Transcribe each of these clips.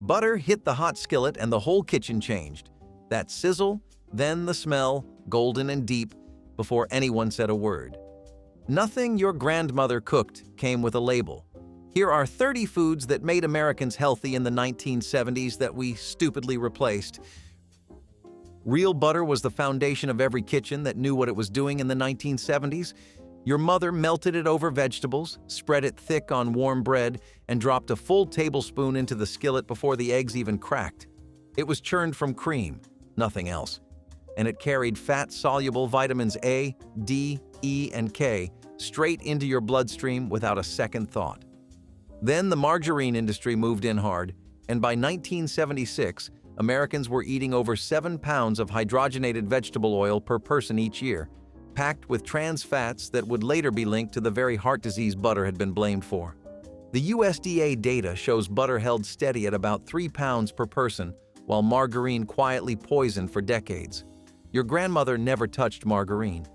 Butter hit the hot skillet and the whole kitchen changed. That sizzle, then the smell, golden and deep, before anyone said a word. Nothing your grandmother cooked came with a label. Here are 30 foods that made Americans healthy in the 1970s that we stupidly replaced. Real butter was the foundation of every kitchen that knew what it was doing in the 1970s. Your mother melted it over vegetables, spread it thick on warm bread, and dropped a full tablespoon into the skillet before the eggs even cracked. It was churned from cream, nothing else. And it carried fat-soluble vitamins A, D, E, and K straight into your bloodstream without a second thought. Then the margarine industry moved in hard, and by 1976, Americans were eating over 7 pounds of hydrogenated vegetable oil per person each year, packed with trans fats that would later be linked to the very heart disease butter had been blamed for. The USDA data shows butter held steady at about 3 pounds per person, while margarine quietly poisoned for decades. Your grandmother never touched margarine.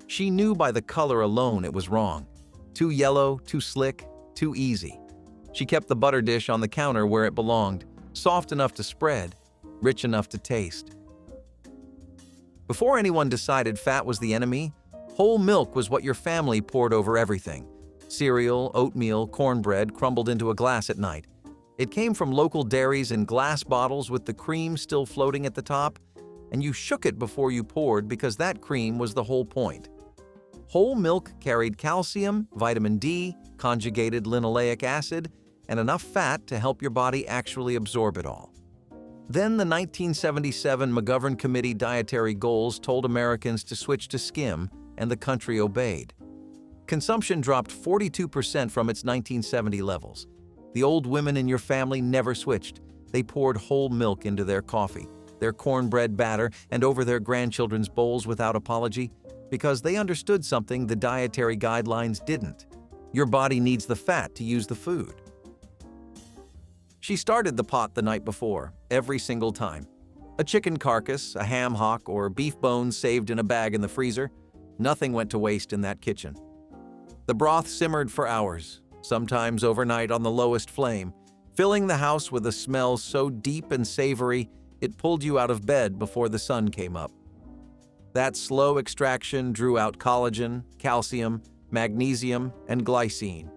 She knew by the color alone it was wrong. Too yellow, too slick, too easy. She kept the butter dish on the counter where it belonged, soft enough to spread, rich enough to taste. Before anyone decided fat was the enemy, whole milk was what your family poured over everything. Cereal, oatmeal, cornbread crumbled into a glass at night. It came from local dairies in glass bottles with the cream still floating at the top, and you shook it before you poured because that cream was the whole point. Whole milk carried calcium, vitamin D, conjugated linoleic acid, and enough fat to help your body actually absorb it all. Then the 1977 McGovern Committee dietary goals told Americans to switch to skim, and the country obeyed. Consumption dropped 42% from its 1970 levels. The old women in your family never switched. They poured whole milk into their coffee, their cornbread batter, and over their grandchildren's bowls without apology, because they understood something the dietary guidelines didn't. Your body needs the fat to use the food. She started the pot the night before, every single time. A chicken carcass, a ham hock, or beef bones saved in a bag in the freezer. Nothing went to waste in that kitchen. The broth simmered for hours, sometimes overnight on the lowest flame, filling the house with a smell so deep and savory it pulled you out of bed before the sun came up. That slow extraction drew out collagen, calcium, magnesium, and glycine,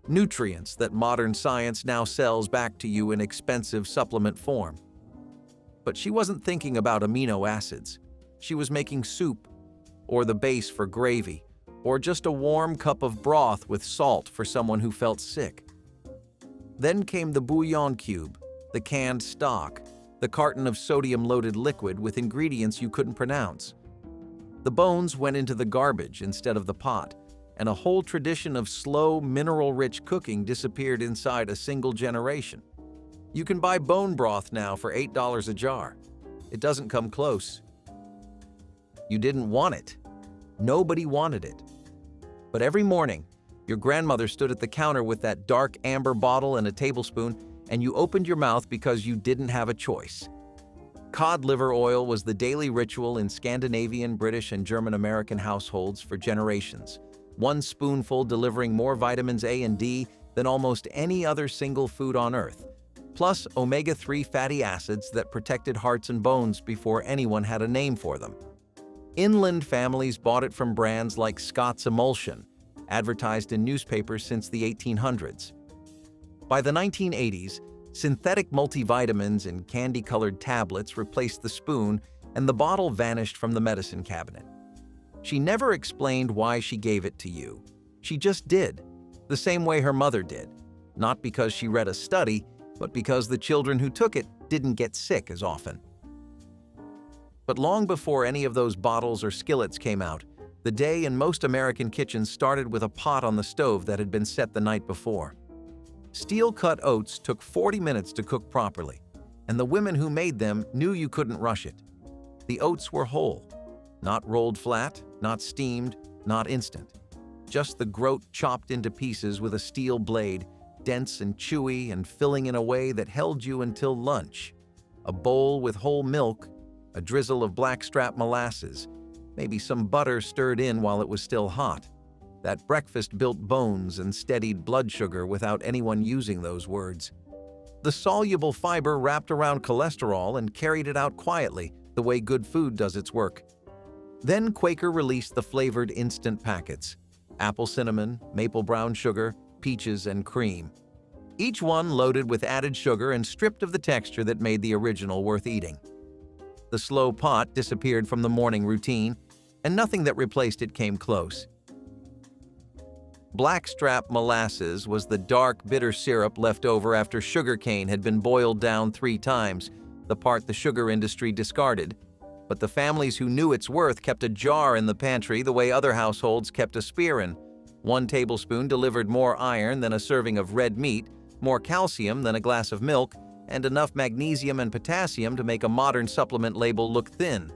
nutrients that modern science now sells back to you in expensive supplement form. But she wasn't thinking about amino acids. She was making soup, or the base for gravy, or just a warm cup of broth with salt for someone who felt sick. Then came the bouillon cube, the canned stock, the carton of sodium-loaded liquid with ingredients you couldn't pronounce. The bones went into the garbage instead of the pot, and a whole tradition of slow, mineral-rich cooking disappeared inside a single generation. You can buy bone broth now for $8 a jar. It doesn't come close. You didn't want it. Nobody wanted it. But every morning, your grandmother stood at the counter with that dark amber bottle and a tablespoon, and you opened your mouth because you didn't have a choice. Cod liver oil was the daily ritual in Scandinavian, British, and German-American households for generations. One spoonful delivering more vitamins A and D than almost any other single food on Earth, plus omega-3 fatty acids that protected hearts and bones before anyone had a name for them. Inland families bought it from brands like Scott's Emulsion, advertised in newspapers since the 1800s. By the 1980s, synthetic multivitamins in candy-colored tablets replaced the spoon, and the bottle vanished from the medicine cabinet. She never explained why she gave it to you. She just did, the same way her mother did, not because she read a study, but because the children who took it didn't get sick as often. But long before any of those bottles or skillets came out, the day in most American kitchens started with a pot on the stove that had been set the night before. Steel-cut oats took 40 minutes to cook properly, and the women who made them knew you couldn't rush it. The oats were whole, not rolled flat, not steamed, not instant. Just the groat chopped into pieces with a steel blade, dense and chewy and filling in a way that held you until lunch. A bowl with whole milk, a drizzle of Blackstrap molasses, maybe some butter stirred in while it was still hot. That breakfast built bones and steadied blood sugar without anyone using those words. The soluble fiber wrapped around cholesterol and carried it out quietly, the way good food does its work. Then Quaker released the flavored instant packets: apple cinnamon, maple brown sugar, peaches, and cream. Each one loaded with added sugar and stripped of the texture that made the original worth eating. The slow pot disappeared from the morning routine, and nothing that replaced it came close. Blackstrap molasses was the dark, bitter syrup left over after sugarcane had been boiled down 3 times, the part the sugar industry discarded. But the families who knew its worth kept a jar in the pantry the way other households kept a spearin'. 1 tablespoon delivered more iron than a serving of red meat, more calcium than a glass of milk, and enough magnesium and potassium to make a modern supplement label look thin.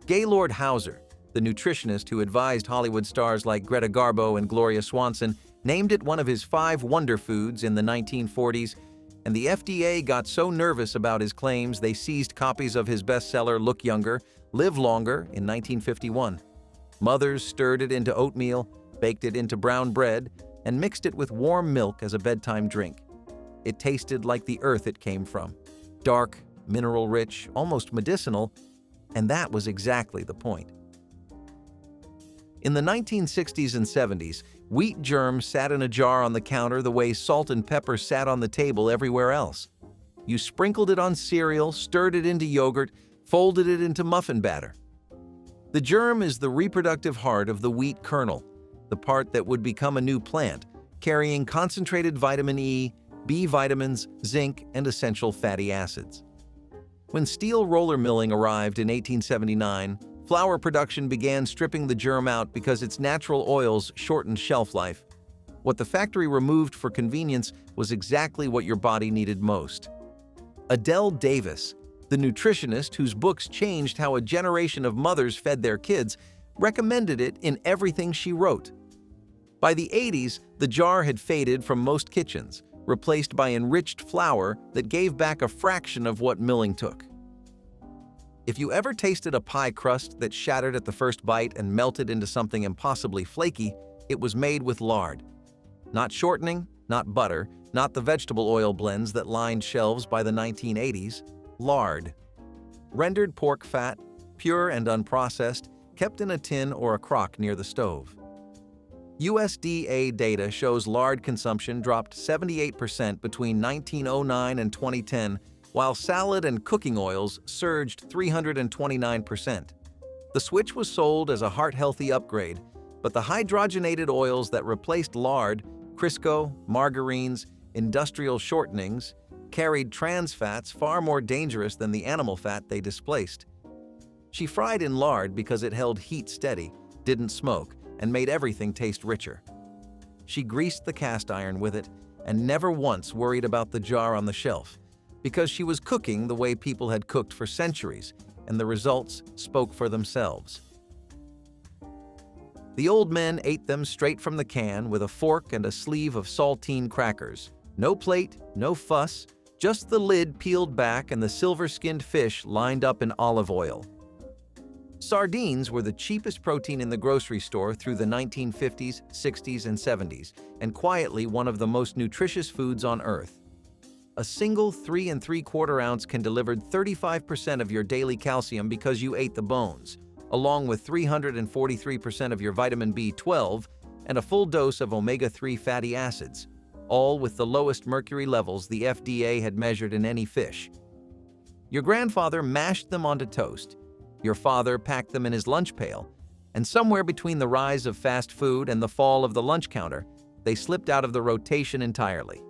Gaylord Hauser, the nutritionist who advised Hollywood stars like Greta Garbo and Gloria Swanson, named it one of his 5 wonder foods in the 1940s, and the FDA got so nervous about his claims they seized copies of his bestseller Look Younger, Live Longer in 1951. Mothers stirred it into oatmeal, baked it into brown bread, and mixed it with warm milk as a bedtime drink. It tasted like the earth it came from. Dark, mineral-rich, almost medicinal, and that was exactly the point. In the 1960s and 70s, wheat germ sat in a jar on the counter the way salt and pepper sat on the table everywhere else. You sprinkled it on cereal, stirred it into yogurt, folded it into muffin batter. The germ is the reproductive heart of the wheat kernel, the part that would become a new plant, carrying concentrated vitamin E, B vitamins, zinc, and essential fatty acids. When steel roller milling arrived in 1879, flour production began stripping the germ out because its natural oils shortened shelf life. What the factory removed for convenience was exactly what your body needed most. Adele Davis, the nutritionist whose books changed how a generation of mothers fed their kids, recommended it in everything she wrote. By the 80s, the jar had faded from most kitchens, replaced by enriched flour that gave back a fraction of what milling took. If you ever tasted a pie crust that shattered at the first bite and melted into something impossibly flaky, it was made with lard. Not shortening, not butter, not the vegetable oil blends that lined shelves by the 1980s, lard. Rendered pork fat, pure and unprocessed, kept in a tin or a crock near the stove. USDA data shows lard consumption dropped 78% between 1909 and 2010, while salad and cooking oils surged 329%. The switch was sold as a heart-healthy upgrade, but the hydrogenated oils that replaced lard, Crisco, margarines, industrial shortenings, carried trans fats far more dangerous than the animal fat they displaced. She fried in lard because it held heat steady, didn't smoke, and made everything taste richer. She greased the cast iron with it and never once worried about the jar on the shelf, because she was cooking the way people had cooked for centuries, and the results spoke for themselves. The old men ate them straight from the can with a fork and a sleeve of saltine crackers. No plate, no fuss, just the lid peeled back and the silver-skinned fish lined up in olive oil. Sardines were the cheapest protein in the grocery store through the 1950s, 60s, and 70s, and quietly one of the most nutritious foods on earth. A single 3 3/4 ounce can deliver 35% of your daily calcium because you ate the bones, along with 343% of your vitamin B12 and a full dose of omega-3 fatty acids, all with the lowest mercury levels the FDA had measured in any fish. Your grandfather mashed them onto toast. Your father packed them in his lunch pail, and somewhere between the rise of fast food and the fall of the lunch counter, they slipped out of the rotation entirely.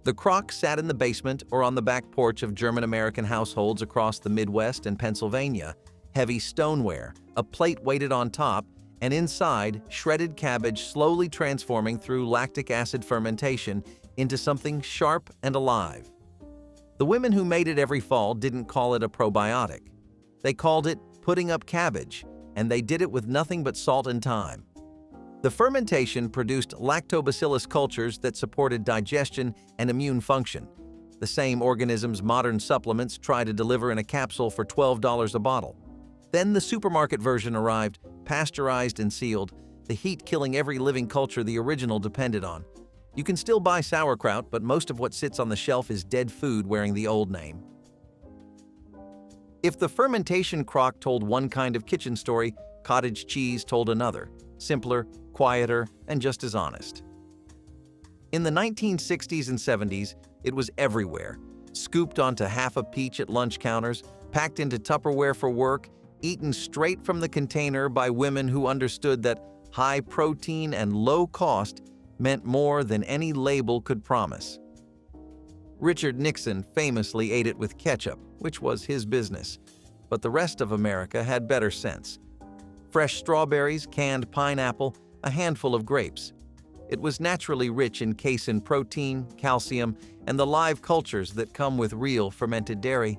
The crock sat in the basement or on the back porch of German-American households across the Midwest and Pennsylvania, heavy stoneware, a plate weighted on top, and inside, shredded cabbage slowly transforming through lactic acid fermentation into something sharp and alive. The women who made it every fall didn't call it a probiotic. They called it putting up cabbage, and they did it with nothing but salt and thyme. The fermentation produced lactobacillus cultures that supported digestion and immune function, the same organisms modern supplements try to deliver in a capsule for $12 a bottle. Then the supermarket version arrived, pasteurized and sealed, the heat killing every living culture the original depended on. You can still buy sauerkraut, but most of what sits on the shelf is dead food wearing the old name. If the fermentation crock told one kind of kitchen story, cottage cheese told another, simpler, quieter, and just as honest. In the 1960s and 70s, it was everywhere, scooped onto half a peach at lunch counters, packed into Tupperware for work, eaten straight from the container by women who understood that high protein and low cost meant more than any label could promise. Richard Nixon famously ate it with ketchup, which was his business, but the rest of America had better sense. Fresh strawberries, canned pineapple, a handful of grapes. It was naturally rich in casein protein, calcium, and the live cultures that come with real fermented dairy.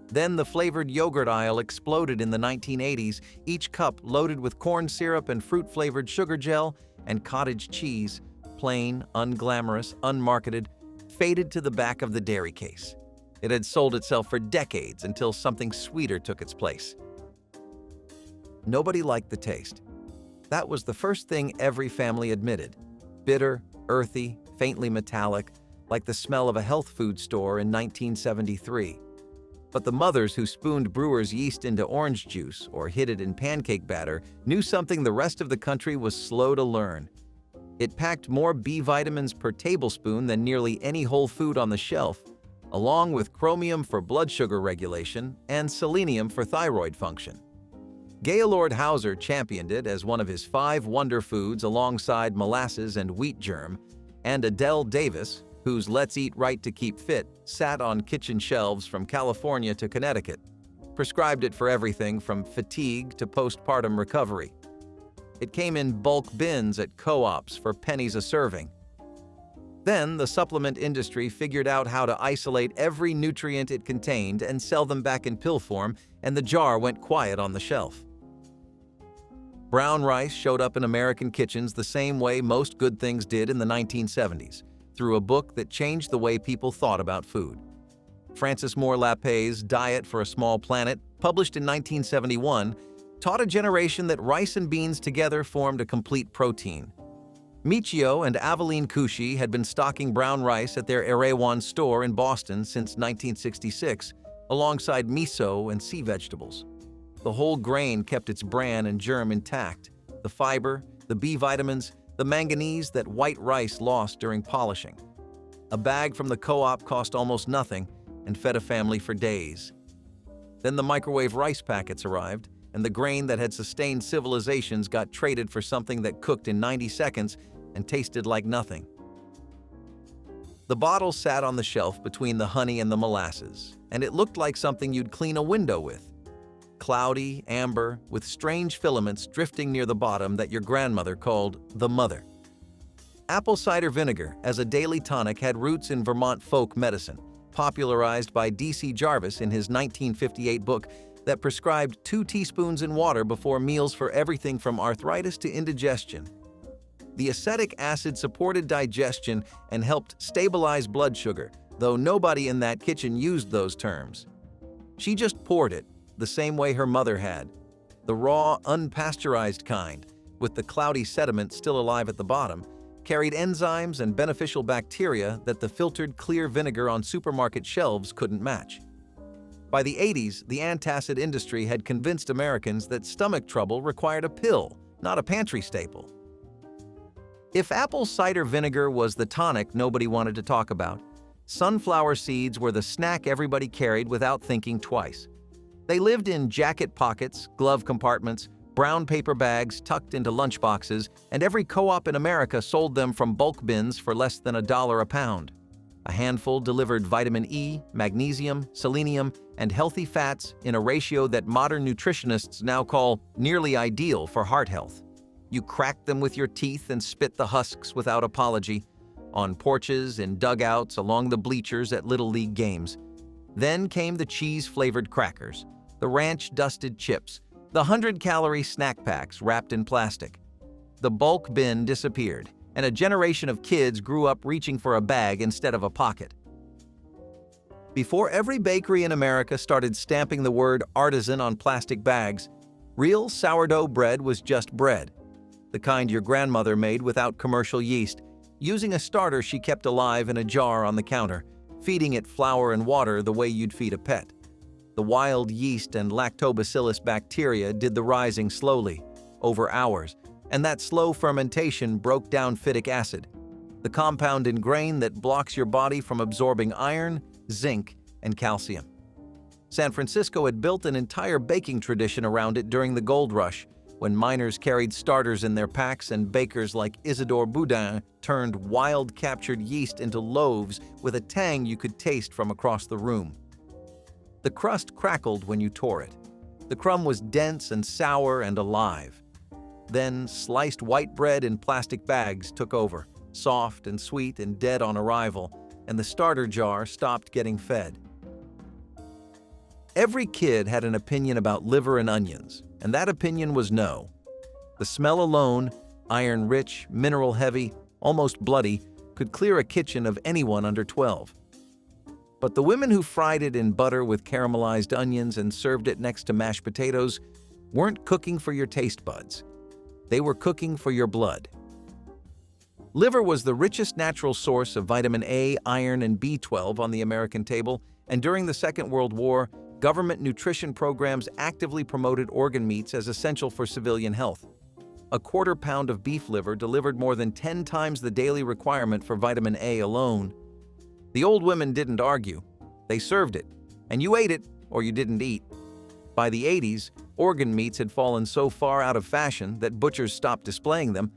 Then the flavored yogurt aisle exploded in the 1980s, each cup loaded with corn syrup and fruit-flavored sugar gel and cottage cheese, plain, unglamorous, unmarketed, faded to the back of the dairy case. It had sold itself for decades until something sweeter took its place. Nobody liked the taste. That was the first thing every family admitted. Bitter, earthy, faintly metallic, like the smell of a health food store in 1973. But the mothers who spooned Brewer's yeast into orange juice or hid it in pancake batter knew something the rest of the country was slow to learn. It packed more B vitamins per tablespoon than nearly any whole food on the shelf, along with chromium for blood sugar regulation and selenium for thyroid function. Gaylord Hauser championed it as one of his 5 wonder foods alongside molasses and wheat germ, and Adele Davis, whose Let's Eat Right to Keep Fit sat on kitchen shelves from California to Connecticut, prescribed it for everything from fatigue to postpartum recovery. It came in bulk bins at co-ops for pennies a serving. Then the supplement industry figured out how to isolate every nutrient it contained and sell them back in pill form, and the jar went quiet on the shelf. Brown rice showed up in American kitchens the same way most good things did in the 1970s, through a book that changed the way people thought about food. Francis Moore Lapé's Diet for a Small Planet, published in 1971, taught a generation that rice and beans together formed a complete protein. Michio and Aveline Couchy had been stocking brown rice at their Erewan store in Boston since 1966, alongside miso and sea vegetables. The whole grain kept its bran and germ intact, the fiber, the B vitamins, the manganese that white rice lost during polishing. A bag from the co-op cost almost nothing and fed a family for days. Then the microwave rice packets arrived, and the grain that had sustained civilizations got traded for something that cooked in 90 seconds and tasted like nothing. The bottle sat on the shelf between the honey and the molasses, and it looked like something you'd clean a window with. Cloudy, amber, with strange filaments drifting near the bottom that your grandmother called the mother. Apple cider vinegar as a daily tonic had roots in Vermont folk medicine, popularized by D.C. Jarvis in his 1958 book that prescribed 2 teaspoons in water before meals for everything from arthritis to indigestion. The acetic acid supported digestion and helped stabilize blood sugar, though nobody in that kitchen used those terms. She just poured it, the same way her mother had, the raw, unpasteurized kind, with the cloudy sediment still alive at the bottom, carried enzymes and beneficial bacteria that the filtered clear vinegar on supermarket shelves couldn't match. By the 80s, the antacid industry had convinced Americans that stomach trouble required a pill, not a pantry staple. If apple cider vinegar was the tonic nobody wanted to talk about, sunflower seeds were the snack everybody carried without thinking twice. They lived in jacket pockets, glove compartments, brown paper bags tucked into lunchboxes, and every co-op in America sold them from bulk bins for less than $1 a pound. A handful delivered vitamin E, magnesium, selenium, and healthy fats in a ratio that modern nutritionists now call nearly ideal for heart health. You cracked them with your teeth and spit the husks without apology, on porches, in dugouts, along the bleachers at Little League games. Then came the cheese-flavored crackers, the ranch-dusted chips, the 100-calorie snack packs wrapped in plastic. The bulk bin disappeared, and a generation of kids grew up reaching for a bag instead of a pocket. Before every bakery in America started stamping the word artisan on plastic bags, real sourdough bread was just bread, the kind your grandmother made without commercial yeast, using a starter she kept alive in a jar on the counter, feeding it flour and water the way you'd feed a pet. The wild yeast and lactobacillus bacteria did the rising slowly, over hours, and that slow fermentation broke down phytic acid, the compound in grain that blocks your body from absorbing iron, zinc, and calcium. San Francisco had built an entire baking tradition around it during the gold rush, when miners carried starters in their packs and bakers like Isidore Boudin turned wild-captured yeast into loaves with a tang you could taste from across the room. The crust crackled when you tore it. The crumb was dense and sour and alive. Then sliced white bread in plastic bags took over, soft and sweet and dead on arrival, and the starter jar stopped getting fed. Every kid had an opinion about liver and onions, and that opinion was no. The smell alone, iron-rich, mineral-heavy, almost bloody, could clear a kitchen of anyone under 12. But the women who fried it in butter with caramelized onions and served it next to mashed potatoes weren't cooking for your taste buds. They were cooking for your blood. Liver was the richest natural source of vitamin A, iron, and B12 on the American table, and during the Second World War, government nutrition programs actively promoted organ meats as essential for civilian health. A quarter pound of beef liver delivered more than 10 times the daily requirement for vitamin A alone. The old women didn't argue. They served it, and you ate it or you didn't eat. By the 80s, organ meats had fallen so far out of fashion that butchers stopped displaying them,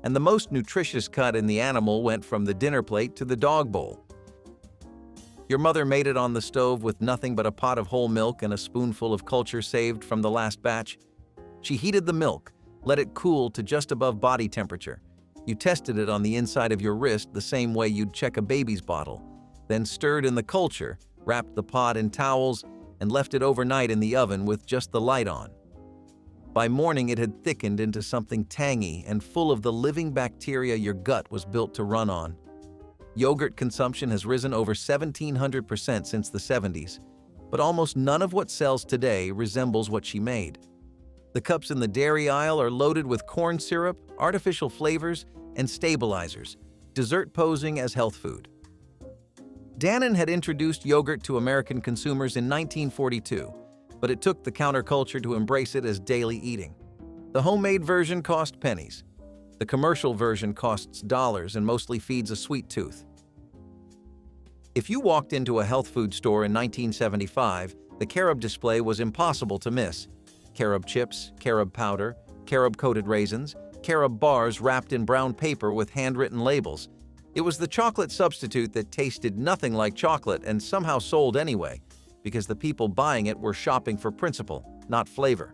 and the most nutritious cut in the animal went from the dinner plate to the dog bowl. Your mother made it on the stove with nothing but a pot of whole milk and a spoonful of culture saved from the last batch. She heated the milk, let it cool to just above body temperature. You tested it on the inside of your wrist the same way you'd check a baby's bottle, then stirred in the culture, wrapped the pot in towels, and left it overnight in the oven with just the light on. By morning, it had thickened into something tangy and full of the living bacteria your gut was built to run on. Yogurt consumption has risen over 1,700% since the 70s, but almost none of what sells today resembles what she made. The cups in the dairy aisle are loaded with corn syrup, artificial flavors, and stabilizers, dessert posing as health food. Dannon had introduced yogurt to American consumers in 1942, but it took the counterculture to embrace it as daily eating. The homemade version cost pennies. The commercial version costs dollars and mostly feeds a sweet tooth. If you walked into a health food store in 1975, the Carob display was impossible to miss. Carob chips, Carob powder, Carob-coated raisins, Carob bars wrapped in brown paper with handwritten labels. It was the chocolate substitute that tasted nothing like chocolate and somehow sold anyway, because the people buying it were shopping for principle, not flavor.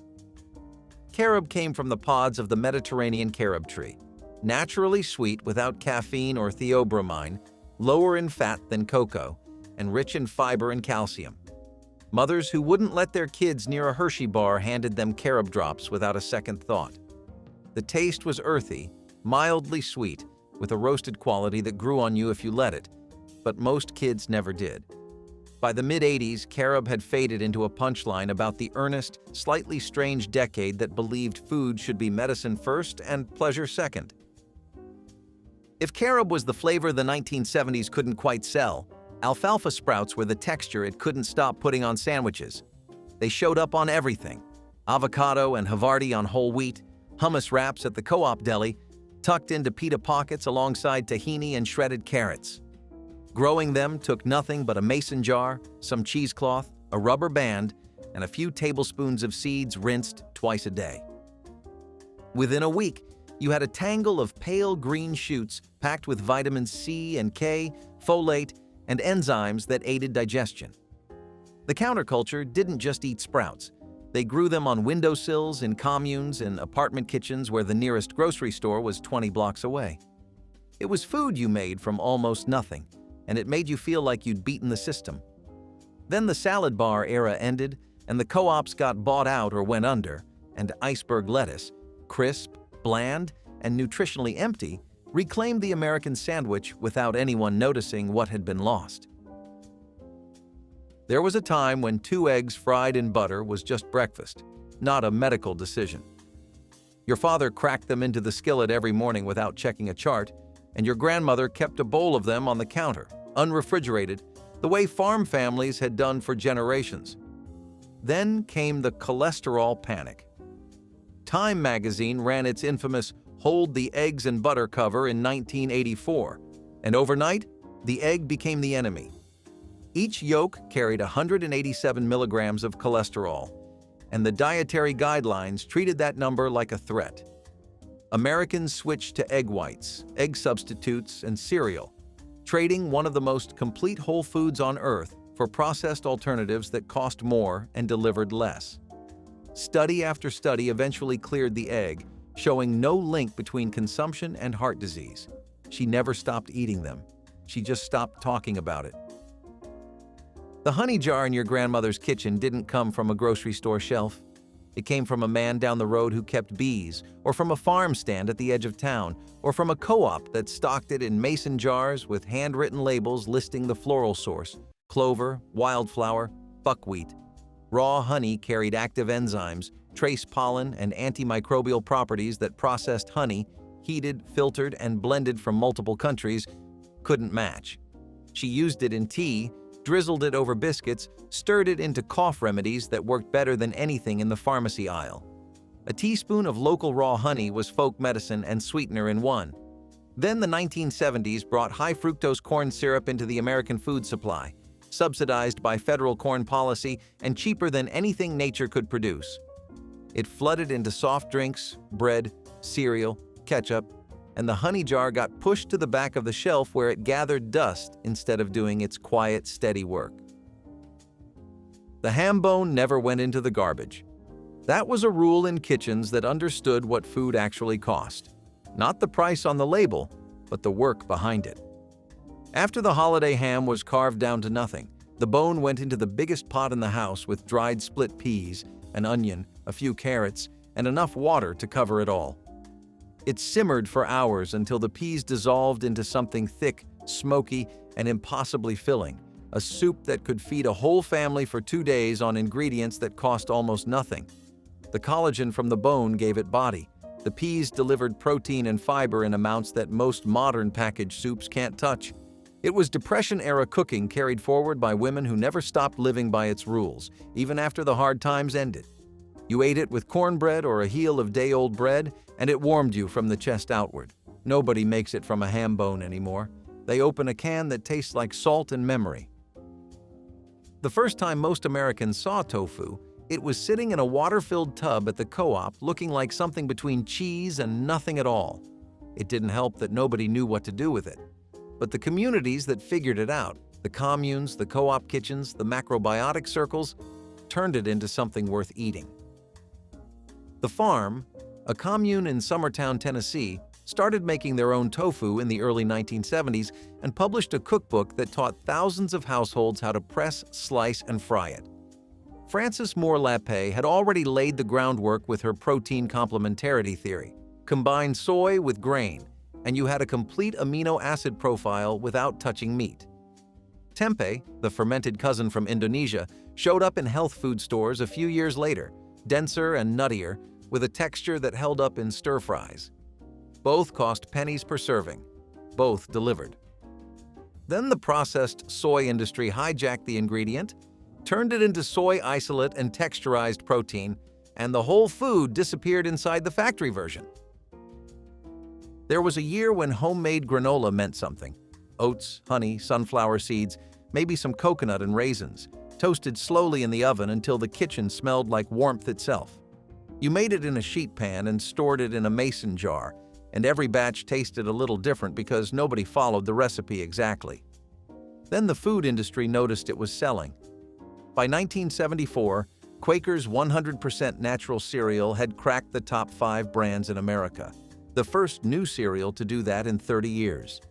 Carob came from the pods of the Mediterranean carob tree, naturally sweet without caffeine or theobromine, lower in fat than cocoa, and rich in fiber and calcium. Mothers who wouldn't let their kids near a Hershey bar handed them carob drops without a second thought. The taste was earthy, mildly sweet, with a roasted quality that grew on you if you let it, but most kids never did. By the mid-'80s, Carob had faded into a punchline about the earnest, slightly strange decade that believed food should be medicine first and pleasure second. If Carob was the flavor the 1970s couldn't quite sell, alfalfa sprouts were the texture it couldn't stop putting on sandwiches. They showed up on everything: avocado and Havarti on whole wheat, hummus wraps at the co-op deli, tucked into pita pockets alongside tahini and shredded carrots. Growing them took nothing but a mason jar, some cheesecloth, a rubber band, and a few tablespoons of seeds rinsed twice a day. Within a week, you had a tangle of pale green shoots packed with vitamins C and K, folate, and enzymes that aided digestion. The counterculture didn't just eat sprouts. They grew them on windowsills in communes and apartment kitchens where the nearest grocery store was 20 blocks away. It was food you made from almost nothing, and it made you feel like you'd beaten the system. Then the salad bar era ended, and the co-ops got bought out or went under, and iceberg lettuce, crisp, bland, and nutritionally empty, reclaimed the American sandwich without anyone noticing what had been lost. There was a time when 2 eggs fried in butter was just breakfast, not a medical decision. Your father cracked them into the skillet every morning without checking a chart, and your grandmother kept a bowl of them on the counter, unrefrigerated, the way farm families had done for generations. Then came the cholesterol panic. Time magazine ran its infamous "Hold the Eggs and Butter" cover in 1984, and overnight, the egg became the enemy. Each yolk carried 187 milligrams of cholesterol, and the dietary guidelines treated that number like a threat. Americans switched to egg whites, egg substitutes, and cereal, trading one of the most complete whole foods on earth for processed alternatives that cost more and delivered less. Study after study eventually cleared the egg, showing no link between consumption and heart disease. She never stopped eating them. She just stopped talking about it. The honey jar in your grandmother's kitchen didn't come from a grocery store shelf. It came from a man down the road who kept bees, or from a farm stand at the edge of town, or from a co-op that stocked it in mason jars with handwritten labels listing the floral source: clover, wildflower, buckwheat. Raw honey carried active enzymes, trace pollen, and antimicrobial properties that processed honey, heated, filtered, and blended from multiple countries, couldn't match. She used it in tea, drizzled it over biscuits, stirred it into cough remedies that worked better than anything in the pharmacy aisle. A teaspoon of local raw honey was folk medicine and sweetener in one. Then the 1970s brought high-fructose corn syrup into the American food supply, subsidized by federal corn policy and cheaper than anything nature could produce. It flooded into soft drinks, bread, cereal, ketchup, and the honey jar got pushed to the back of the shelf where it gathered dust instead of doing its quiet, steady work. The ham bone never went into the garbage. That was a rule in kitchens that understood what food actually cost. Not the price on the label, but the work behind it. After the holiday ham was carved down to nothing, the bone went into the biggest pot in the house with dried split peas, an onion, a few carrots, and enough water to cover it all. It simmered for hours until the peas dissolved into something thick, smoky, and impossibly filling, a soup that could feed a whole family for 2 days on ingredients that cost almost nothing. The collagen from the bone gave it body. The peas delivered protein and fiber in amounts that most modern packaged soups can't touch. It was Depression-era cooking carried forward by women who never stopped living by its rules, even after the hard times ended. You ate it with cornbread or a heel of day-old bread, and it warmed you from the chest outward. Nobody makes it from a ham bone anymore. They open a can that tastes like salt and memory. The first time most Americans saw tofu, it was sitting in a water-filled tub at the co-op looking like something between cheese and nothing at all. It didn't help that nobody knew what to do with it. But the communities that figured it out, the communes, the co-op kitchens, the macrobiotic circles, turned it into something worth eating. The Farm, a commune in Summertown, Tennessee, started making their own tofu in the early 1970s and published a cookbook that taught thousands of households how to press, slice, and fry it. Frances Moore Lappé had already laid the groundwork with her protein complementarity theory. Combine soy with grain, and you had a complete amino acid profile without touching meat. Tempeh, the fermented cousin from Indonesia, showed up in health food stores a few years later, denser and nuttier, with a texture that held up in stir-fries. Both cost pennies per serving. Both delivered. Then the processed soy industry hijacked the ingredient, turned it into soy isolate and texturized protein, and the whole food disappeared inside the factory version. There was a year when homemade granola meant something. Oats, honey, sunflower seeds, maybe some coconut and raisins, toasted slowly in the oven until the kitchen smelled like warmth itself. You made it in a sheet pan and stored it in a mason jar, and every batch tasted a little different because nobody followed the recipe exactly. Then the food industry noticed it was selling. By 1974, Quaker's 100% natural cereal had cracked the top 5 brands in America, the first new cereal to do that in 30 years.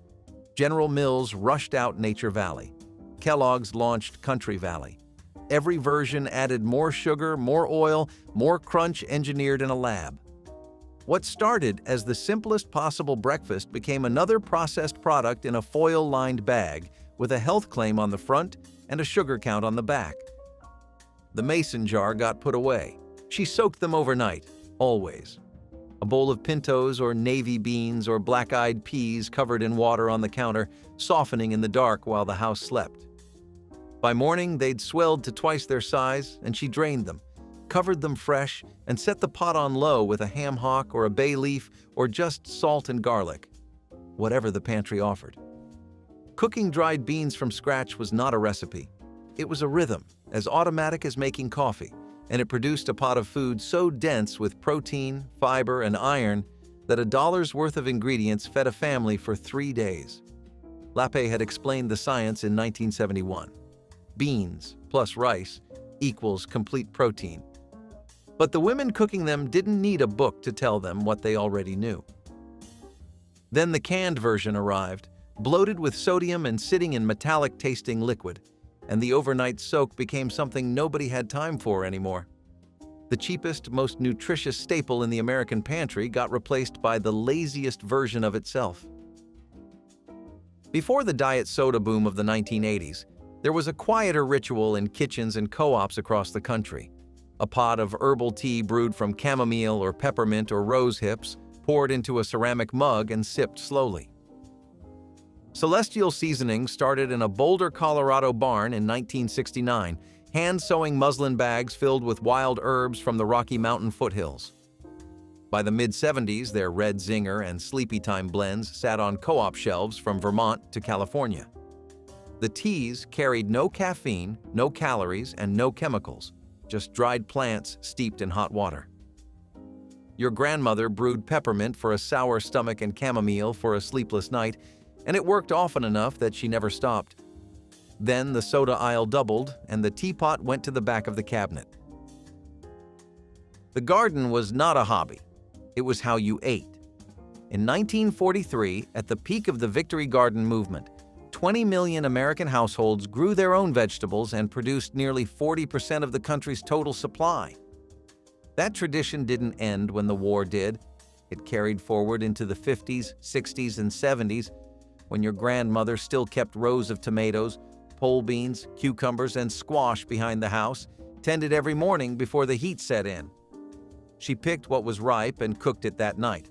General Mills rushed out Nature Valley. Kellogg's launched Country Valley. Every version added more sugar, more oil, more crunch engineered in a lab. What started as the simplest possible breakfast became another processed product in a foil-lined bag with a health claim on the front and a sugar count on the back. The mason jar got put away. She soaked them overnight, always. A bowl of pintos or navy beans or black-eyed peas covered in water on the counter, softening in the dark while the house slept. By morning, they'd swelled to twice their size, and she drained them, covered them fresh, and set the pot on low with a ham hock or a bay leaf or just salt and garlic, whatever the pantry offered. Cooking dried beans from scratch was not a recipe. It was a rhythm, as automatic as making coffee, and it produced a pot of food so dense with protein, fiber, and iron that $1's worth of ingredients fed a family for 3 days. Lappe had explained the science in 1971. Beans plus rice equals complete protein. But the women cooking them didn't need a book to tell them what they already knew. Then the canned version arrived, bloated with sodium and sitting in metallic-tasting liquid, and the overnight soak became something nobody had time for anymore. The cheapest, most nutritious staple in the American pantry got replaced by the laziest version of itself. Before the diet soda boom of the 1980s, there was a quieter ritual in kitchens and co-ops across the country. A pot of herbal tea brewed from chamomile or peppermint or rose hips, poured into a ceramic mug and sipped slowly. Celestial Seasoning started in a Boulder, Colorado barn in 1969, hand-sewing muslin bags filled with wild herbs from the Rocky Mountain foothills. By the mid-70s, their Red Zinger and Sleepy Time blends sat on co-op shelves from Vermont to California. The teas carried no caffeine, no calories, and no chemicals, just dried plants steeped in hot water. Your grandmother brewed peppermint for a sour stomach and chamomile for a sleepless night, and it worked often enough that she never stopped. Then the soda aisle doubled, and the teapot went to the back of the cabinet. The garden was not a hobby. It was how you ate. In 1943, at the peak of the Victory Garden movement, 20 million American households grew their own vegetables and produced nearly 40% of the country's total supply. That tradition didn't end when the war did. It carried forward into the 50s, 60s, and 70s, when your grandmother still kept rows of tomatoes, pole beans, cucumbers, and squash behind the house, tended every morning before the heat set in. She picked what was ripe and cooked it that night.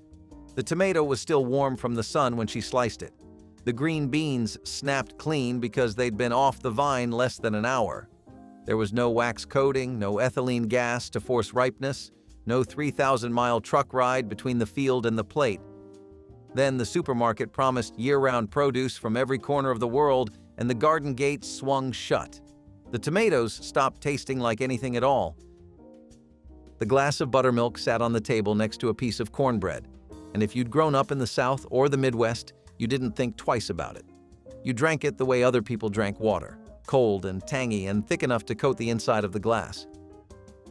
The tomato was still warm from the sun when she sliced it. The green beans snapped clean because they'd been off the vine less than an hour. There was no wax coating, no ethylene gas to force ripeness, no 3,000-mile truck ride between the field and the plate. Then the supermarket promised year-round produce from every corner of the world, and the garden gates swung shut. The tomatoes stopped tasting like anything at all. The glass of buttermilk sat on the table next to a piece of cornbread, and if you'd grown up in the South or the Midwest, you didn't think twice about it. You drank it the way other people drank water, cold and tangy and thick enough to coat the inside of the glass.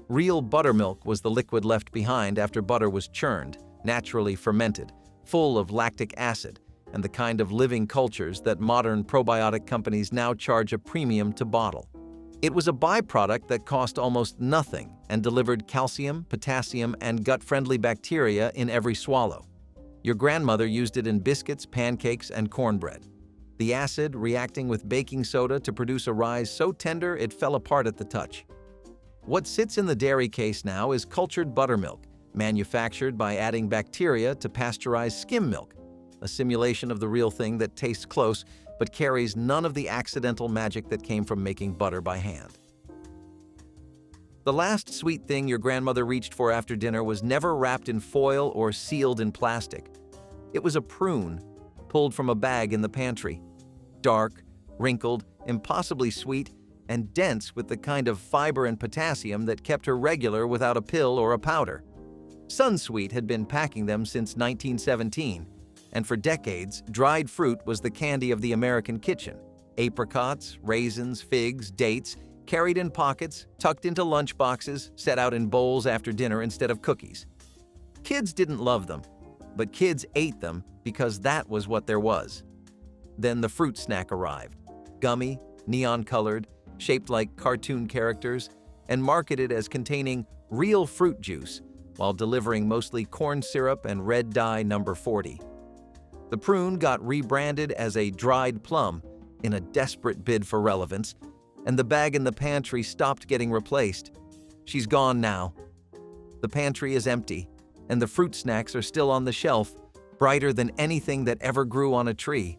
Real buttermilk was the liquid left behind after butter was churned, naturally fermented, full of lactic acid, and the kind of living cultures that modern probiotic companies now charge a premium to bottle. It was a byproduct that cost almost nothing and delivered calcium, potassium, and gut-friendly bacteria in every swallow. Your grandmother used it in biscuits, pancakes, and cornbread. The acid reacting with baking soda to produce a rise so tender it fell apart at the touch. What sits in the dairy case now is cultured buttermilk, manufactured by adding bacteria to pasteurized skim milk, a simulation of the real thing that tastes close but carries none of the accidental magic that came from making butter by hand. The last sweet thing your grandmother reached for after dinner was never wrapped in foil or sealed in plastic. It was a prune, pulled from a bag in the pantry. Dark, wrinkled, impossibly sweet, and dense with the kind of fiber and potassium that kept her regular without a pill or a powder. Sunsweet had been packing them since 1917, and for decades, dried fruit was the candy of the American kitchen. Apricots, raisins, figs, dates, carried in pockets, tucked into lunch boxes, set out in bowls after dinner instead of cookies. Kids didn't love them, but kids ate them because that was what there was. Then the fruit snack arrived, gummy, neon-colored, shaped like cartoon characters, and marketed as containing real fruit juice while delivering mostly corn syrup and red dye number 40. The prune got rebranded as a dried plum in a desperate bid for relevance, and the bag in the pantry stopped getting replaced. She's gone now. The pantry is empty, and the fruit snacks are still on the shelf, brighter than anything that ever grew on a tree.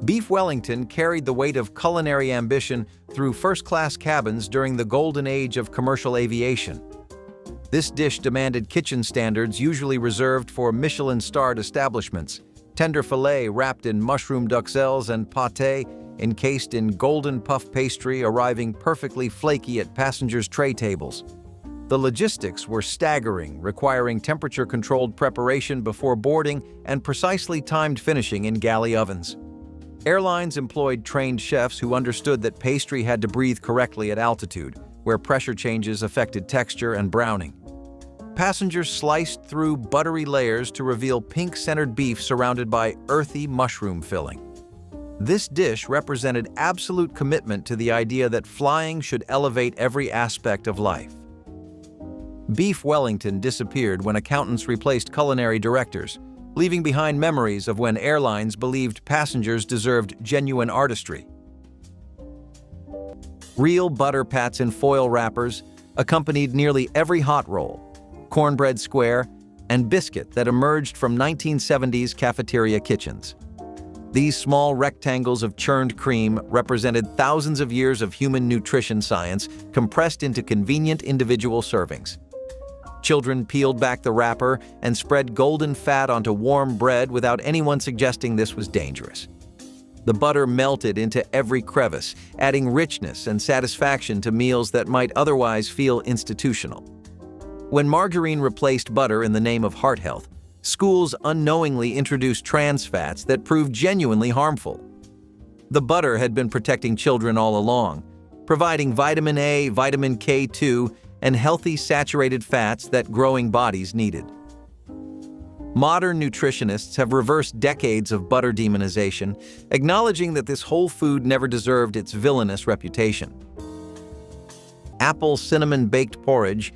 Beef Wellington carried the weight of culinary ambition through first-class cabins during the golden age of commercial aviation. This dish demanded kitchen standards usually reserved for Michelin-starred establishments, tender filet wrapped in mushroom duxelles and pâté encased in golden puff pastry arriving perfectly flaky at passengers' tray tables. The logistics were staggering, requiring temperature-controlled preparation before boarding and precisely timed finishing in galley ovens. Airlines employed trained chefs who understood that pastry had to breathe correctly at altitude, where pressure changes affected texture and browning. Passengers sliced through buttery layers to reveal pink-centered beef surrounded by earthy mushroom filling. This dish represented absolute commitment to the idea that flying should elevate every aspect of life. Beef Wellington disappeared when accountants replaced culinary directors, leaving behind memories of when airlines believed passengers deserved genuine artistry. Real butter pats in foil wrappers accompanied nearly every hot roll, cornbread square, and biscuit that emerged from 1970s cafeteria kitchens. These small rectangles of churned cream represented thousands of years of human nutrition science compressed into convenient individual servings. Children peeled back the wrapper and spread golden fat onto warm bread without anyone suggesting this was dangerous. The butter melted into every crevice, adding richness and satisfaction to meals that might otherwise feel institutional. When margarine replaced butter in the name of heart health, schools unknowingly introduced trans fats that proved genuinely harmful. The butter had been protecting children all along, providing vitamin A, vitamin K2, and healthy saturated fats that growing bodies needed. Modern nutritionists have reversed decades of butter demonization, acknowledging that this whole food never deserved its villainous reputation. Apple cinnamon baked porridge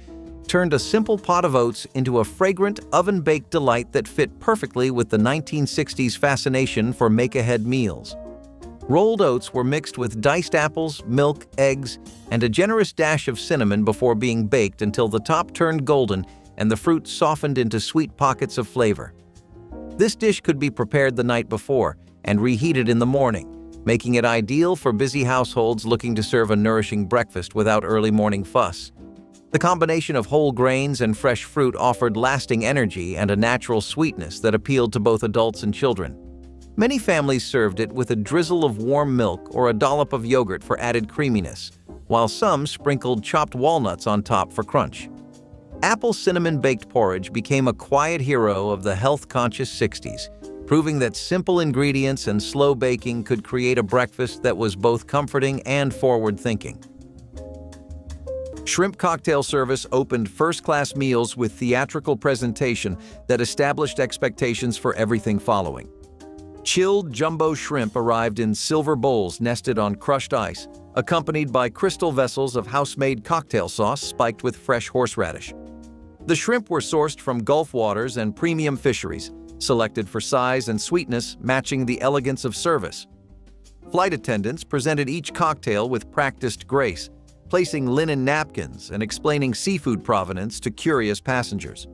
turned a simple pot of oats into a fragrant, oven-baked delight that fit perfectly with the 1960s fascination for make-ahead meals. Rolled oats were mixed with diced apples, milk, eggs, and a generous dash of cinnamon before being baked until the top turned golden and the fruit softened into sweet pockets of flavor. This dish could be prepared the night before and reheated in the morning, making it ideal for busy households looking to serve a nourishing breakfast without early morning fuss. The combination of whole grains and fresh fruit offered lasting energy and a natural sweetness that appealed to both adults and children. Many families served it with a drizzle of warm milk or a dollop of yogurt for added creaminess, while some sprinkled chopped walnuts on top for crunch. Apple cinnamon-baked porridge became a quiet hero of the health-conscious 60s, proving that simple ingredients and slow baking could create a breakfast that was both comforting and forward-thinking. Shrimp cocktail service opened first-class meals with theatrical presentation that established expectations for everything following. Chilled jumbo shrimp arrived in silver bowls nested on crushed ice, accompanied by crystal vessels of house-made cocktail sauce spiked with fresh horseradish. The shrimp were sourced from Gulf waters and premium fisheries, selected for size and sweetness matching the elegance of service. Flight attendants presented each cocktail with practiced grace, placing linen napkins and explaining seafood provenance to curious passengers.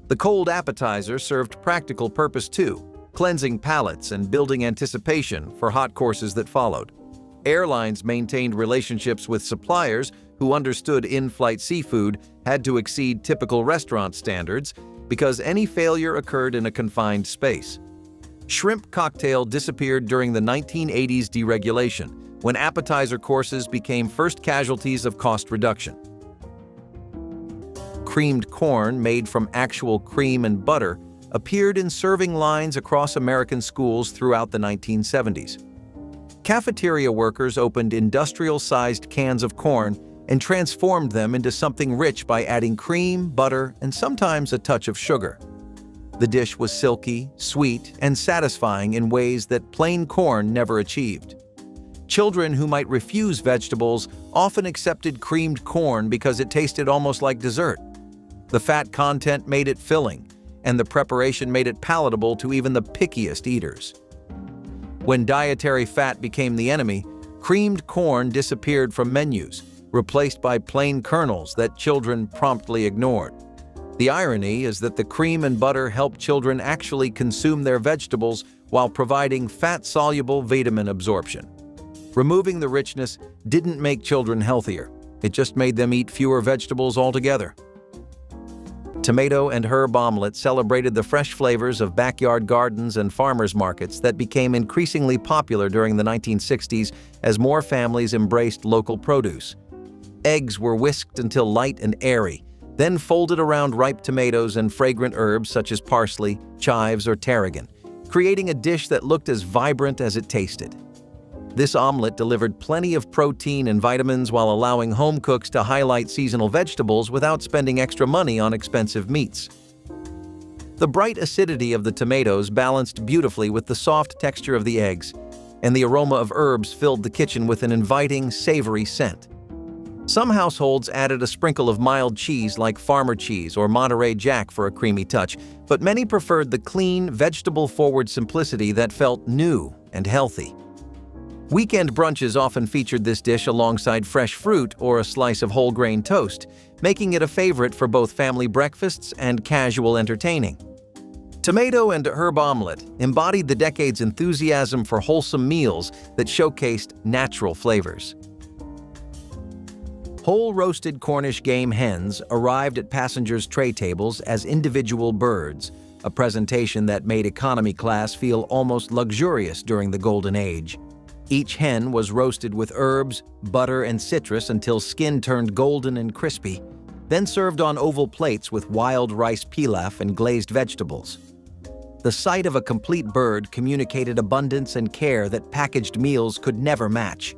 The cold appetizer served practical purpose too, cleansing palates and building anticipation for hot courses that followed. Airlines maintained relationships with suppliers who understood in-flight seafood had to exceed typical restaurant standards because any failure occurred in a confined space. Shrimp cocktail disappeared during the 1980s deregulation, when appetizer courses became first casualties of cost reduction. Creamed corn made from actual cream and butter appeared in serving lines across American schools throughout the 1970s. Cafeteria workers opened industrial-sized cans of corn and transformed them into something rich by adding cream, butter, and sometimes a touch of sugar. The dish was silky, sweet, and satisfying in ways that plain corn never achieved. Children who might refuse vegetables often accepted creamed corn because it tasted almost like dessert. The fat content made it filling, and the preparation made it palatable to even the pickiest eaters. When dietary fat became the enemy, creamed corn disappeared from menus, replaced by plain kernels that children promptly ignored. The irony is that the cream and butter help children actually consume their vegetables while providing fat-soluble vitamin absorption. Removing the richness didn't make children healthier. It just made them eat fewer vegetables altogether. Tomato and herb omelette celebrated the fresh flavors of backyard gardens and farmers markets that became increasingly popular during the 1960s as more families embraced local produce. Eggs were whisked until light and airy, then folded around ripe tomatoes and fragrant herbs such as parsley, chives, or tarragon, creating a dish that looked as vibrant as it tasted. This omelette delivered plenty of protein and vitamins while allowing home cooks to highlight seasonal vegetables without spending extra money on expensive meats. The bright acidity of the tomatoes balanced beautifully with the soft texture of the eggs, and the aroma of herbs filled the kitchen with an inviting, savory scent. Some households added a sprinkle of mild cheese like Farmer cheese or Monterey Jack for a creamy touch, but many preferred the clean, vegetable-forward simplicity that felt new and healthy. Weekend brunches often featured this dish alongside fresh fruit or a slice of whole grain toast, making it a favorite for both family breakfasts and casual entertaining. Tomato and herb omelette embodied the decade's enthusiasm for wholesome meals that showcased natural flavors. Whole roasted Cornish game hens arrived at passengers' tray tables as individual birds, a presentation that made economy class feel almost luxurious during the Golden Age. Each hen was roasted with herbs, butter, and citrus until skin turned golden and crispy, then served on oval plates with wild rice pilaf and glazed vegetables. The sight of a complete bird communicated abundance and care that packaged meals could never match.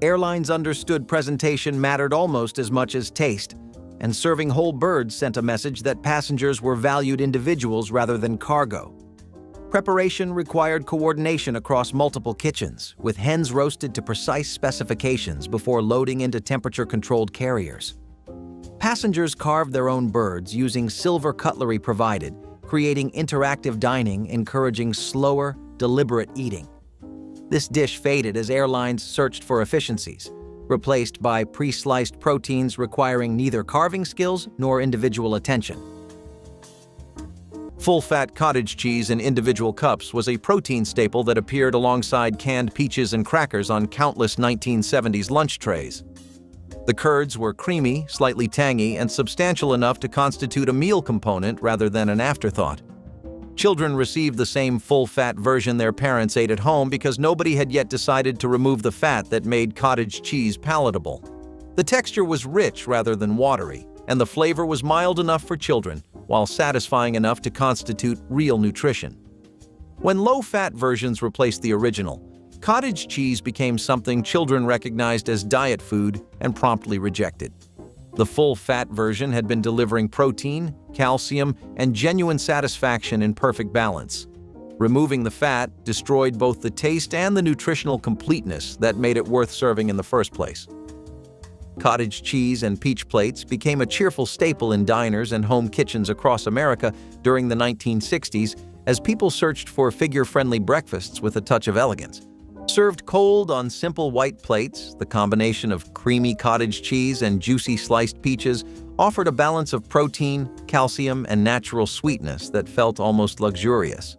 Airlines understood presentation mattered almost as much as taste, and serving whole birds sent a message that passengers were valued individuals rather than cargo. Preparation required coordination across multiple kitchens, with hens roasted to precise specifications before loading into temperature-controlled carriers. Passengers carved their own birds using silver cutlery provided, creating interactive dining encouraging slower, deliberate eating. This dish faded as airlines searched for efficiencies, replaced by pre-sliced proteins requiring neither carving skills nor individual attention. Full-fat cottage cheese in individual cups was a protein staple that appeared alongside canned peaches and crackers on countless 1970s lunch trays. The curds were creamy, slightly tangy, and substantial enough to constitute a meal component rather than an afterthought. Children received the same full-fat version their parents ate at home because nobody had yet decided to remove the fat that made cottage cheese palatable. The texture was rich rather than watery, and the flavor was mild enough for children, while satisfying enough to constitute real nutrition. When low-fat versions replaced the original, cottage cheese became something children recognized as diet food and promptly rejected. The full-fat version had been delivering protein, calcium, and genuine satisfaction in perfect balance. Removing the fat destroyed both the taste and the nutritional completeness that made it worth serving in the first place. Cottage cheese and peach plates became a cheerful staple in diners and home kitchens across America during the 1960s as people searched for figure-friendly breakfasts with a touch of elegance. Served cold on simple white plates, the combination of creamy cottage cheese and juicy sliced peaches offered a balance of protein, calcium, and natural sweetness that felt almost luxurious.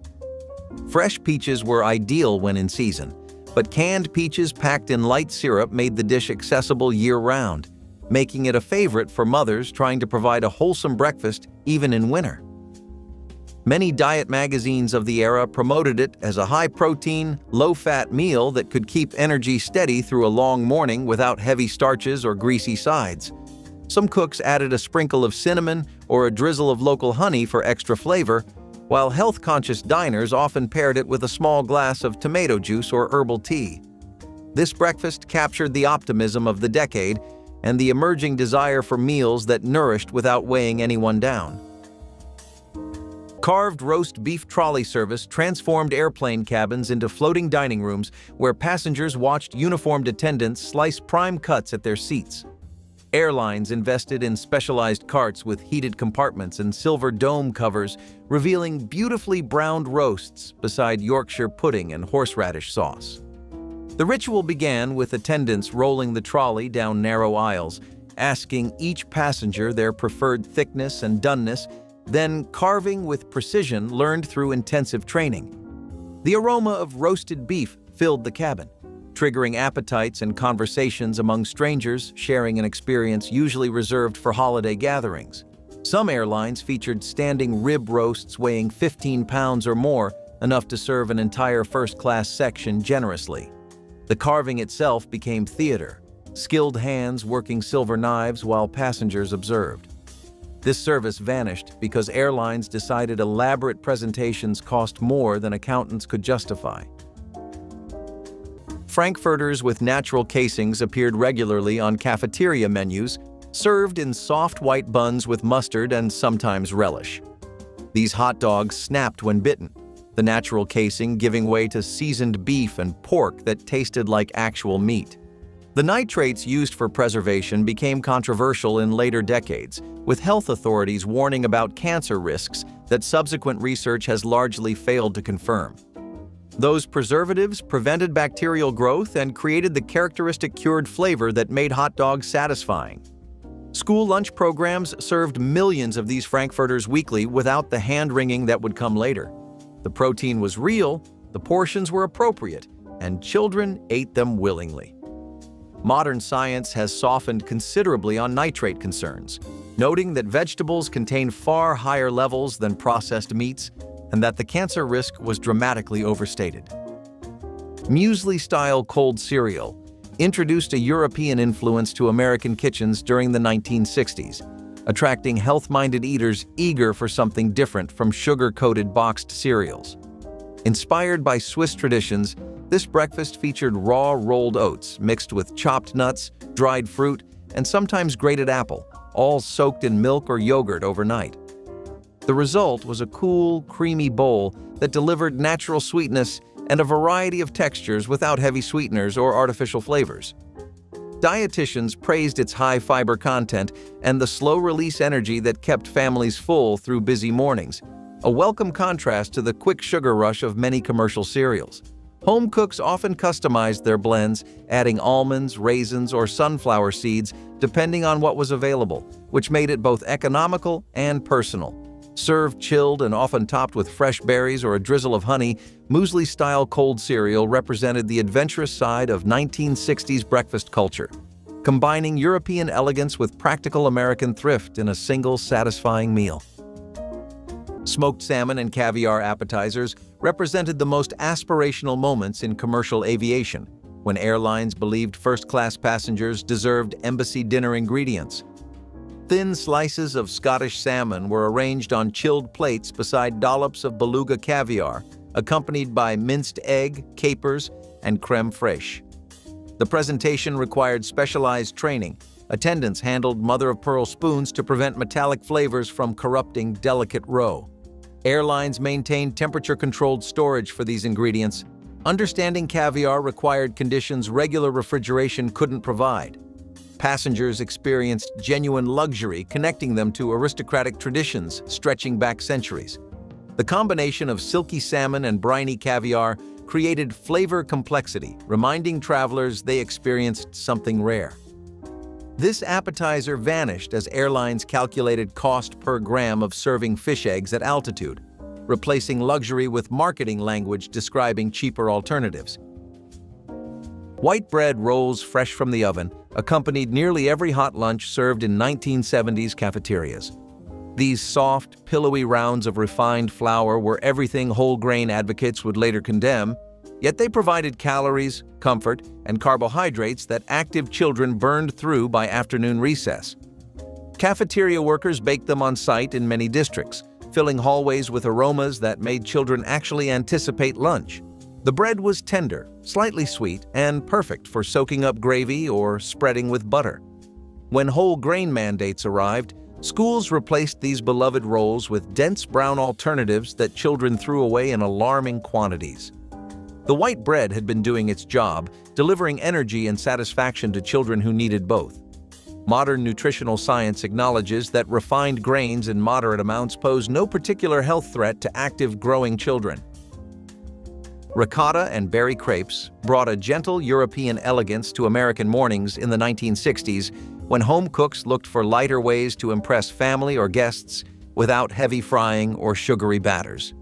Fresh peaches were ideal when in season, but canned peaches packed in light syrup made the dish accessible year-round, making it a favorite for mothers trying to provide a wholesome breakfast even in winter. Many diet magazines of the era promoted it as a high-protein, low-fat meal that could keep energy steady through a long morning without heavy starches or greasy sides. Some cooks added a sprinkle of cinnamon or a drizzle of local honey for extra flavor, while health-conscious diners often paired it with a small glass of tomato juice or herbal tea. This breakfast captured the optimism of the decade and the emerging desire for meals that nourished without weighing anyone down. Carved roast beef trolley service transformed airplane cabins into floating dining rooms where passengers watched uniformed attendants slice prime cuts at their seats. Airlines invested in specialized carts with heated compartments and silver dome covers, revealing beautifully browned roasts beside Yorkshire pudding and horseradish sauce. The ritual began with attendants rolling the trolley down narrow aisles, asking each passenger their preferred thickness and doneness, then carving with precision learned through intensive training. The aroma of roasted beef filled the cabin, triggering appetites and conversations among strangers sharing an experience usually reserved for holiday gatherings. Some airlines featured standing rib roasts weighing 15 pounds or more, enough to serve an entire first-class section generously. The carving itself became theater, skilled hands working silver knives while passengers observed. This service vanished because airlines decided elaborate presentations cost more than accountants could justify. Frankfurters with natural casings appeared regularly on cafeteria menus, served in soft white buns with mustard and sometimes relish. These hot dogs snapped when bitten, the natural casing giving way to seasoned beef and pork that tasted like actual meat. The nitrates used for preservation became controversial in later decades, with health authorities warning about cancer risks that subsequent research has largely failed to confirm. Those preservatives prevented bacterial growth and created the characteristic cured flavor that made hot dogs satisfying. School lunch programs served millions of these Frankfurters weekly without the hand-wringing that would come later. The protein was real, the portions were appropriate, and children ate them willingly. Modern science has softened considerably on nitrate concerns, noting that vegetables contain far higher levels than processed meats and that the cancer risk was dramatically overstated. Muesli-style cold cereal introduced a European influence to American kitchens during the 1960s, attracting health-minded eaters eager for something different from sugar-coated boxed cereals. Inspired by Swiss traditions, this breakfast featured raw rolled oats mixed with chopped nuts, dried fruit, and sometimes grated apple, all soaked in milk or yogurt overnight. The result was a cool, creamy bowl that delivered natural sweetness and a variety of textures without heavy sweeteners or artificial flavors. Dietitians praised its high fiber content and the slow-release energy that kept families full through busy mornings, a welcome contrast to the quick sugar rush of many commercial cereals. Home cooks often customized their blends, adding almonds, raisins, or sunflower seeds depending on what was available, which made it both economical and personal. Served chilled and often topped with fresh berries or a drizzle of honey, muesli-style cold cereal represented the adventurous side of 1960s breakfast culture, combining European elegance with practical American thrift in a single satisfying meal. Smoked salmon and caviar appetizers represented the most aspirational moments in commercial aviation, when airlines believed first-class passengers deserved embassy dinner ingredients. Thin slices of Scottish salmon were arranged on chilled plates beside dollops of beluga caviar, accompanied by minced egg, capers, and crème fraîche. The presentation required specialized training. Attendants handled mother-of-pearl spoons to prevent metallic flavors from corrupting delicate roe. Airlines maintained temperature-controlled storage for these ingredients. Understanding caviar required conditions regular refrigeration couldn't provide. Passengers experienced genuine luxury, connecting them to aristocratic traditions stretching back centuries. The combination of silky salmon and briny caviar created flavor complexity, reminding travelers they experienced something rare. This appetizer vanished as airlines calculated cost per gram of serving fish eggs at altitude, replacing luxury with marketing language describing cheaper alternatives. White bread rolls fresh from the oven accompanied nearly every hot lunch served in 1970s cafeterias. These soft, pillowy rounds of refined flour were everything whole grain advocates would later condemn, yet they provided calories, comfort, and carbohydrates that active children burned through by afternoon recess. Cafeteria workers baked them on site in many districts, filling hallways with aromas that made children actually anticipate lunch. The bread was tender, slightly sweet, and perfect for soaking up gravy or spreading with butter. When whole grain mandates arrived, schools replaced these beloved rolls with dense brown alternatives that children threw away in alarming quantities. The white bread had been doing its job, delivering energy and satisfaction to children who needed both. Modern nutritional science acknowledges that refined grains in moderate amounts pose no particular health threat to active growing children. Ricotta and berry crepes brought a gentle European elegance to American mornings in the 1960s when home cooks looked for lighter ways to impress family or guests without heavy frying or sugary batters.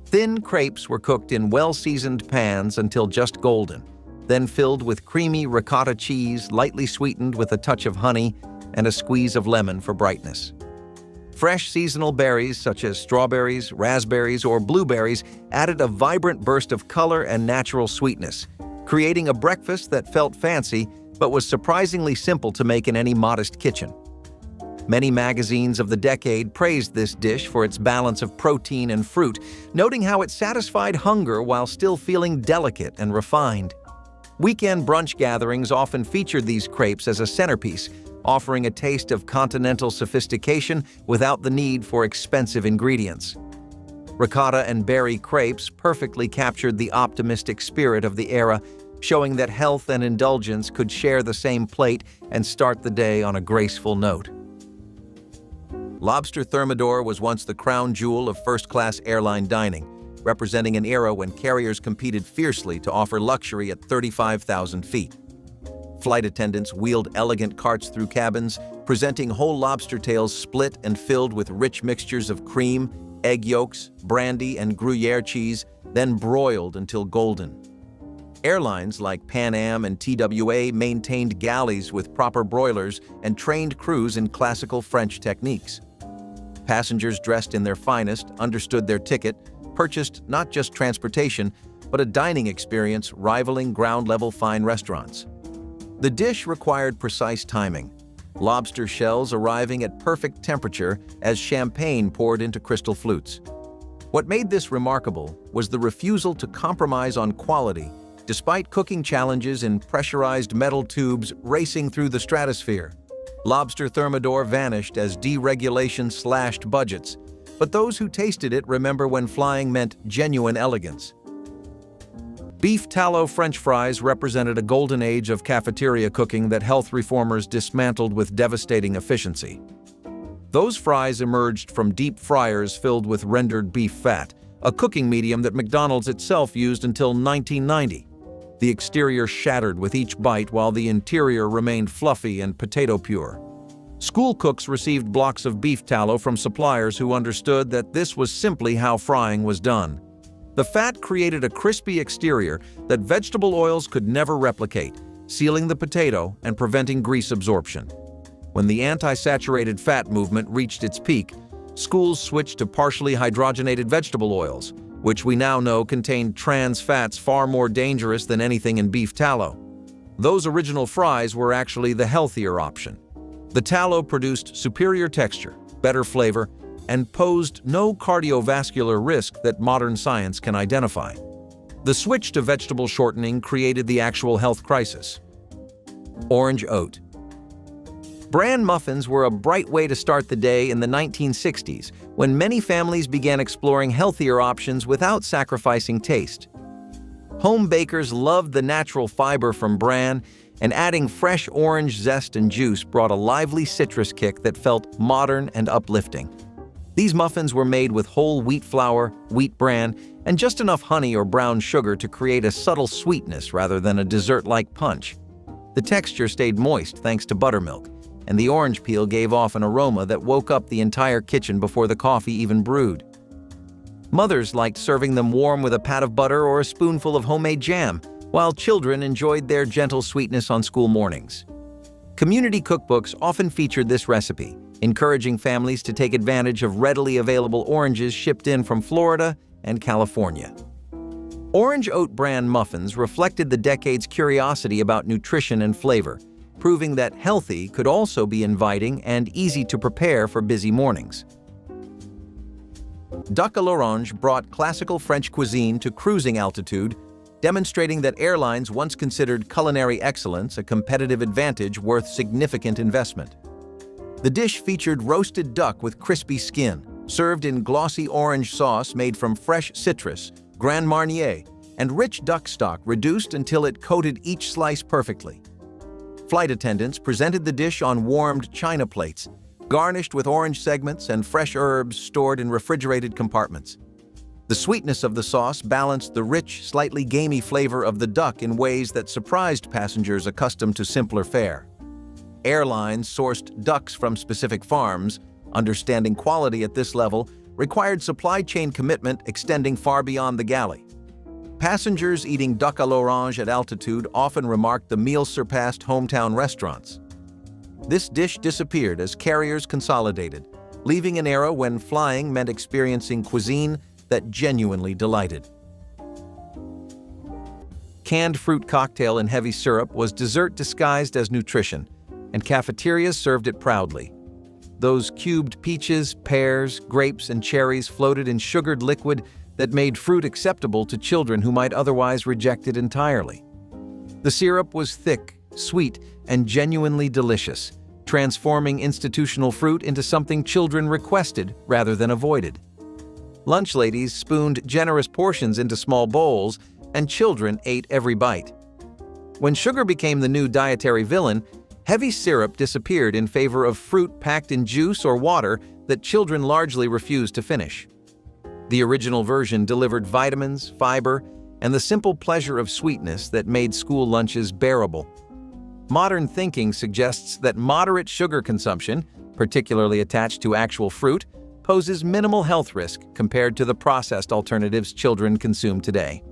Thin crepes were cooked in well-seasoned pans until just golden, then filled with creamy ricotta cheese lightly sweetened with a touch of honey and a squeeze of lemon for brightness. Fresh seasonal berries such as strawberries, raspberries, or blueberries added a vibrant burst of color and natural sweetness, creating a breakfast that felt fancy but was surprisingly simple to make in any modest kitchen. Many magazines of the decade praised this dish for its balance of protein and fruit, noting how it satisfied hunger while still feeling delicate and refined. Weekend brunch gatherings often featured these crepes as a centerpiece, offering a taste of continental sophistication without the need for expensive ingredients. Ricotta and berry crepes perfectly captured the optimistic spirit of the era, showing that health and indulgence could share the same plate and start the day on a graceful note. Lobster Thermidor was once the crown jewel of first-class airline dining, representing an era when carriers competed fiercely to offer luxury at 35,000 feet. Flight attendants wheeled elegant carts through cabins, presenting whole lobster tails split and filled with rich mixtures of cream, egg yolks, brandy, and Gruyere cheese, then broiled until golden. Airlines like Pan Am and TWA maintained galleys with proper broilers and trained crews in classical French techniques. Passengers dressed in their finest understood their ticket, purchased not just transportation, but a dining experience rivaling ground-level fine restaurants. The dish required precise timing, lobster shells arriving at perfect temperature as champagne poured into crystal flutes. What made this remarkable was the refusal to compromise on quality, despite cooking challenges in pressurized metal tubes racing through the stratosphere. Lobster Thermidor vanished as deregulation slashed budgets, but those who tasted it remember when flying meant genuine elegance. Beef tallow French fries represented a golden age of cafeteria cooking that health reformers dismantled with devastating efficiency. Those fries emerged from deep fryers filled with rendered beef fat, a cooking medium that McDonald's itself used until 1990. The exterior shattered with each bite while the interior remained fluffy and potato pure. School cooks received blocks of beef tallow from suppliers who understood that this was simply how frying was done. The fat created a crispy exterior that vegetable oils could never replicate, sealing the potato and preventing grease absorption. When the anti-saturated fat movement reached its peak, schools switched to partially hydrogenated vegetable oils, which we now know contained trans fats far more dangerous than anything in beef tallow. Those original fries were actually the healthier option. The tallow produced superior texture, better flavor, and posed no cardiovascular risk that modern science can identify. The switch to vegetable shortening created the actual health crisis. Orange oat. Bran muffins were a bright way to start the day in the 1960s, when many families began exploring healthier options without sacrificing taste. Home bakers loved the natural fiber from bran, and adding fresh orange zest and juice brought a lively citrus kick that felt modern and uplifting. These muffins were made with whole wheat flour, wheat bran, and just enough honey or brown sugar to create a subtle sweetness rather than a dessert-like punch. The texture stayed moist thanks to buttermilk, and the orange peel gave off an aroma that woke up the entire kitchen before the coffee even brewed. Mothers liked serving them warm with a pat of butter or a spoonful of homemade jam, while children enjoyed their gentle sweetness on school mornings. Community cookbooks often featured this recipe, encouraging families to take advantage of readily available oranges shipped in from Florida and California. Orange oat bran muffins reflected the decade's curiosity about nutrition and flavor, proving that healthy could also be inviting and easy to prepare for busy mornings. Duck à l'orange brought classical French cuisine to cruising altitude, demonstrating that airlines once considered culinary excellence a competitive advantage worth significant investment. The dish featured roasted duck with crispy skin, served in glossy orange sauce made from fresh citrus, Grand Marnier, and rich duck stock reduced until it coated each slice perfectly. Flight attendants presented the dish on warmed china plates, garnished with orange segments and fresh herbs stored in refrigerated compartments. The sweetness of the sauce balanced the rich, slightly gamey flavor of the duck in ways that surprised passengers accustomed to simpler fare. Airlines sourced ducks from specific farms. Understanding quality at this level required supply chain commitment extending far beyond the galley. Passengers eating duck à l'orange at altitude often remarked the meal surpassed hometown restaurants. This dish disappeared as carriers consolidated, leaving an era when flying meant experiencing cuisine that genuinely delighted. Canned fruit cocktail in heavy syrup was dessert disguised as nutrition, and cafeterias served it proudly. Those cubed peaches, pears, grapes, and cherries floated in sugared liquid that made fruit acceptable to children who might otherwise reject it entirely. The syrup was thick, sweet, and genuinely delicious, transforming institutional fruit into something children requested rather than avoided. Lunch ladies spooned generous portions into small bowls, and children ate every bite. When sugar became the new dietary villain, heavy syrup disappeared in favor of fruit packed in juice or water that children largely refused to finish. The original version delivered vitamins, fiber, and the simple pleasure of sweetness that made school lunches bearable. Modern thinking suggests that moderate sugar consumption, particularly attached to actual fruit, poses minimal health risk compared to the processed alternatives children consume today.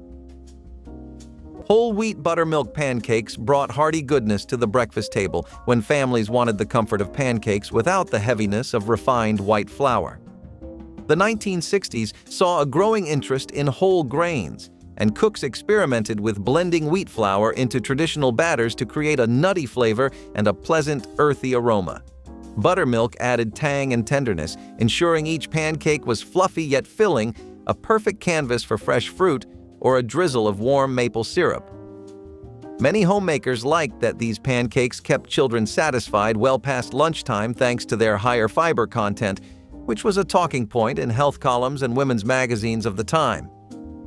Whole wheat buttermilk pancakes brought hearty goodness to the breakfast table when families wanted the comfort of pancakes without the heaviness of refined white flour. The 1960s saw a growing interest in whole grains, and cooks experimented with blending wheat flour into traditional batters to create a nutty flavor and a pleasant, earthy aroma. Buttermilk added tang and tenderness, ensuring each pancake was fluffy yet filling, a perfect canvas for fresh fruit or a drizzle of warm maple syrup. Many homemakers liked that these pancakes kept children satisfied well past lunchtime thanks to their higher fiber content, which was a talking point in health columns and women's magazines of the time.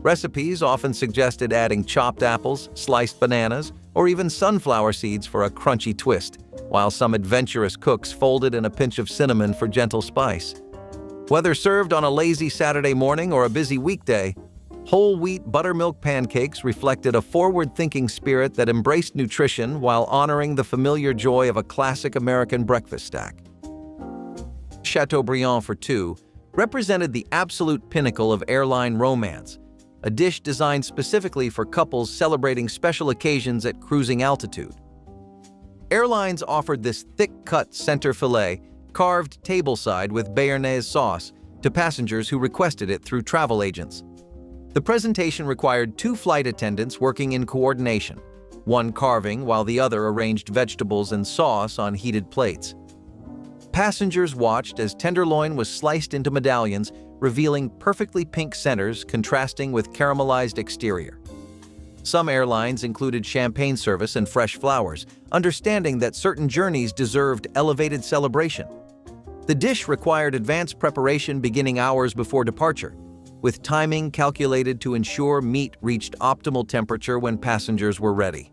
Recipes often suggested adding chopped apples, sliced bananas, or even sunflower seeds for a crunchy twist, while some adventurous cooks folded in a pinch of cinnamon for gentle spice. Whether served on a lazy Saturday morning or a busy weekday, whole wheat buttermilk pancakes reflected a forward-thinking spirit that embraced nutrition while honoring the familiar joy of a classic American breakfast stack. Chateaubriand for two represented the absolute pinnacle of airline romance, a dish designed specifically for couples celebrating special occasions at cruising altitude. Airlines offered this thick-cut center fillet, carved tableside with béarnaise sauce, to passengers who requested it through travel agents. The presentation required two flight attendants working in coordination, one carving while the other arranged vegetables and sauce on heated plates. Passengers watched as tenderloin was sliced into medallions, revealing perfectly pink centers contrasting with caramelized exterior. Some airlines included champagne service and fresh flowers, understanding that certain journeys deserved elevated celebration. The dish required advanced preparation beginning hours before departure, with timing calculated to ensure meat reached optimal temperature when passengers were ready.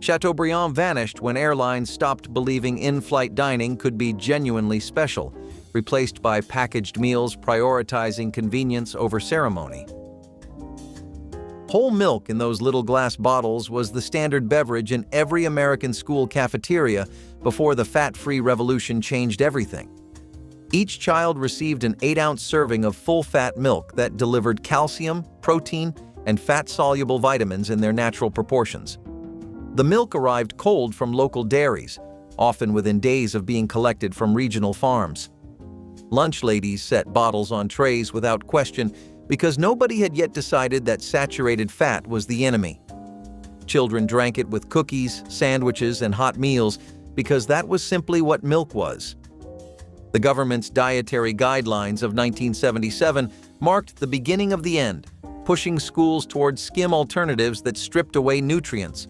Chateaubriand vanished when airlines stopped believing in-flight dining could be genuinely special, replaced by packaged meals prioritizing convenience over ceremony. Whole milk in those little glass bottles was the standard beverage in every American school cafeteria before the fat-free revolution changed everything. Each child received an 8-ounce serving of full-fat milk that delivered calcium, protein, and fat-soluble vitamins in their natural proportions. The milk arrived cold from local dairies, often within days of being collected from regional farms. Lunch ladies set bottles on trays without question because nobody had yet decided that saturated fat was the enemy. Children drank it with cookies, sandwiches, and hot meals because that was simply what milk was. The government's dietary guidelines of 1977 marked the beginning of the end, pushing schools toward skim alternatives that stripped away nutrients.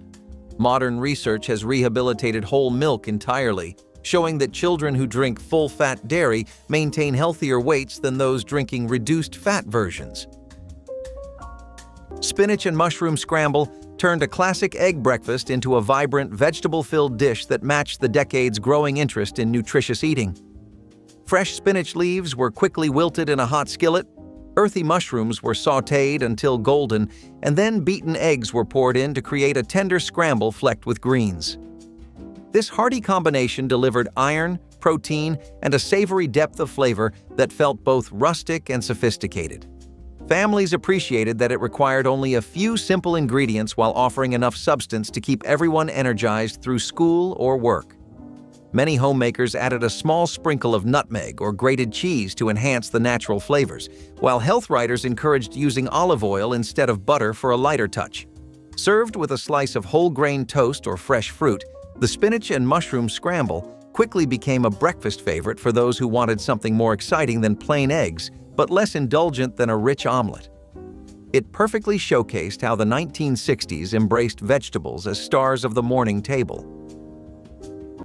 Modern research has rehabilitated whole milk entirely, showing that children who drink full-fat dairy maintain healthier weights than those drinking reduced-fat versions. Spinach and mushroom scramble turned a classic egg breakfast into a vibrant, vegetable-filled dish that matched the decade's growing interest in nutritious eating. Fresh spinach leaves were quickly wilted in a hot skillet, Earthy mushrooms were sautéed until golden, and then beaten eggs were poured in to create a tender scramble flecked with greens. This hearty combination delivered iron, protein, and a savory depth of flavor that felt both rustic and sophisticated. Families appreciated that it required only a few simple ingredients while offering enough substance to keep everyone energized through school or work. Many homemakers added a small sprinkle of nutmeg or grated cheese to enhance the natural flavors, while health writers encouraged using olive oil instead of butter for a lighter touch. Served with a slice of whole-grain toast or fresh fruit, the spinach and mushroom scramble quickly became a breakfast favorite for those who wanted something more exciting than plain eggs, but less indulgent than a rich omelette. It perfectly showcased how the 1960s embraced vegetables as stars of the morning table.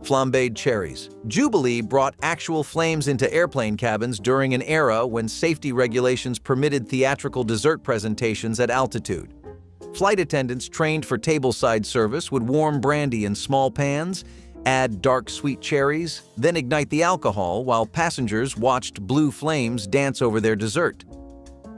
Flambéed cherries. Jubilee brought actual flames into airplane cabins during an era when safety regulations permitted theatrical dessert presentations at altitude. Flight attendants trained for tableside service would warm brandy in small pans, add dark sweet cherries, then ignite the alcohol while passengers watched blue flames dance over their dessert.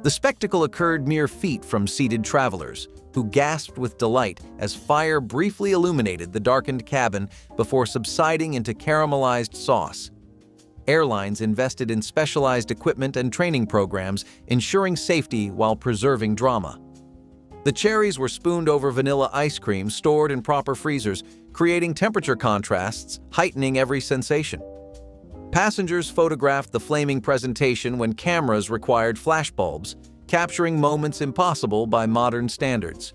The spectacle occurred mere feet from seated travelers, who gasped with delight as fire briefly illuminated the darkened cabin before subsiding into caramelized sauce. Airlines invested in specialized equipment and training programs, ensuring safety while preserving drama. The cherries were spooned over vanilla ice cream stored in proper freezers, creating temperature contrasts, heightening every sensation. Passengers photographed the flaming presentation when cameras required flashbulbs, capturing moments impossible by modern standards.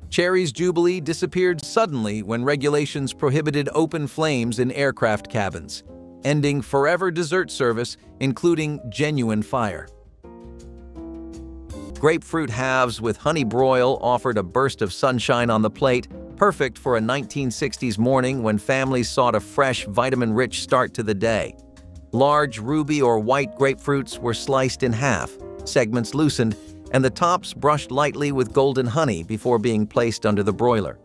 Cherries Jubilee disappeared suddenly when regulations prohibited open flames in aircraft cabins, ending forever dessert service, including genuine fire. Grapefruit halves with honey broil offered a burst of sunshine on the plate, perfect for a 1960s morning when families sought a fresh, vitamin-rich start to the day. Large ruby or white grapefruits were sliced in half, segments loosened, and the tops brushed lightly with golden honey before being placed under the broiler.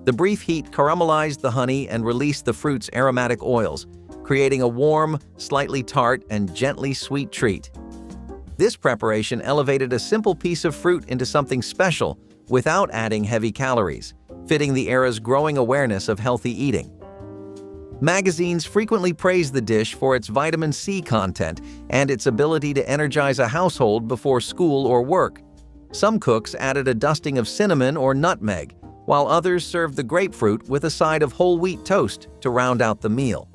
The brief heat caramelized the honey and released the fruit's aromatic oils, creating a warm, slightly tart, and gently sweet treat. This preparation elevated a simple piece of fruit into something special without adding heavy calories, fitting the era's growing awareness of healthy eating. Magazines frequently praised the dish for its vitamin C content and its ability to energize a household before school or work. Some cooks added a dusting of cinnamon or nutmeg, while others served the grapefruit with a side of whole wheat toast to round out the meal.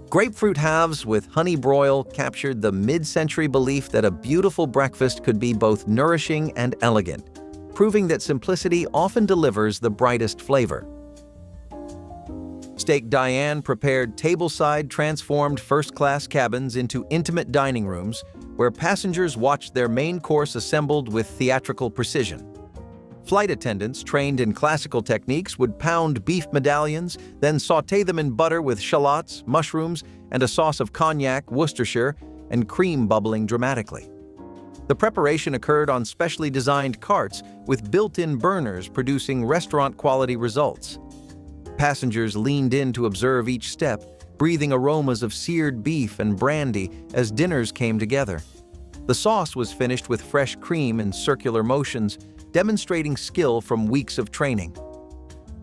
Grapefruit halves with honey broil captured the mid-century belief that a beautiful breakfast could be both nourishing and elegant, proving that simplicity often delivers the brightest flavor. Steak Diane prepared tableside transformed first-class cabins into intimate dining rooms where passengers watched their main course assembled with theatrical precision. Flight attendants trained in classical techniques would pound beef medallions, then sauté them in butter with shallots, mushrooms, and a sauce of cognac, Worcestershire, and cream bubbling dramatically. The preparation occurred on specially designed carts with built-in burners producing restaurant-quality results. Passengers leaned in to observe each step, breathing aromas of seared beef and brandy as dinners came together. The sauce was finished with fresh cream in circular motions, demonstrating skill from weeks of training.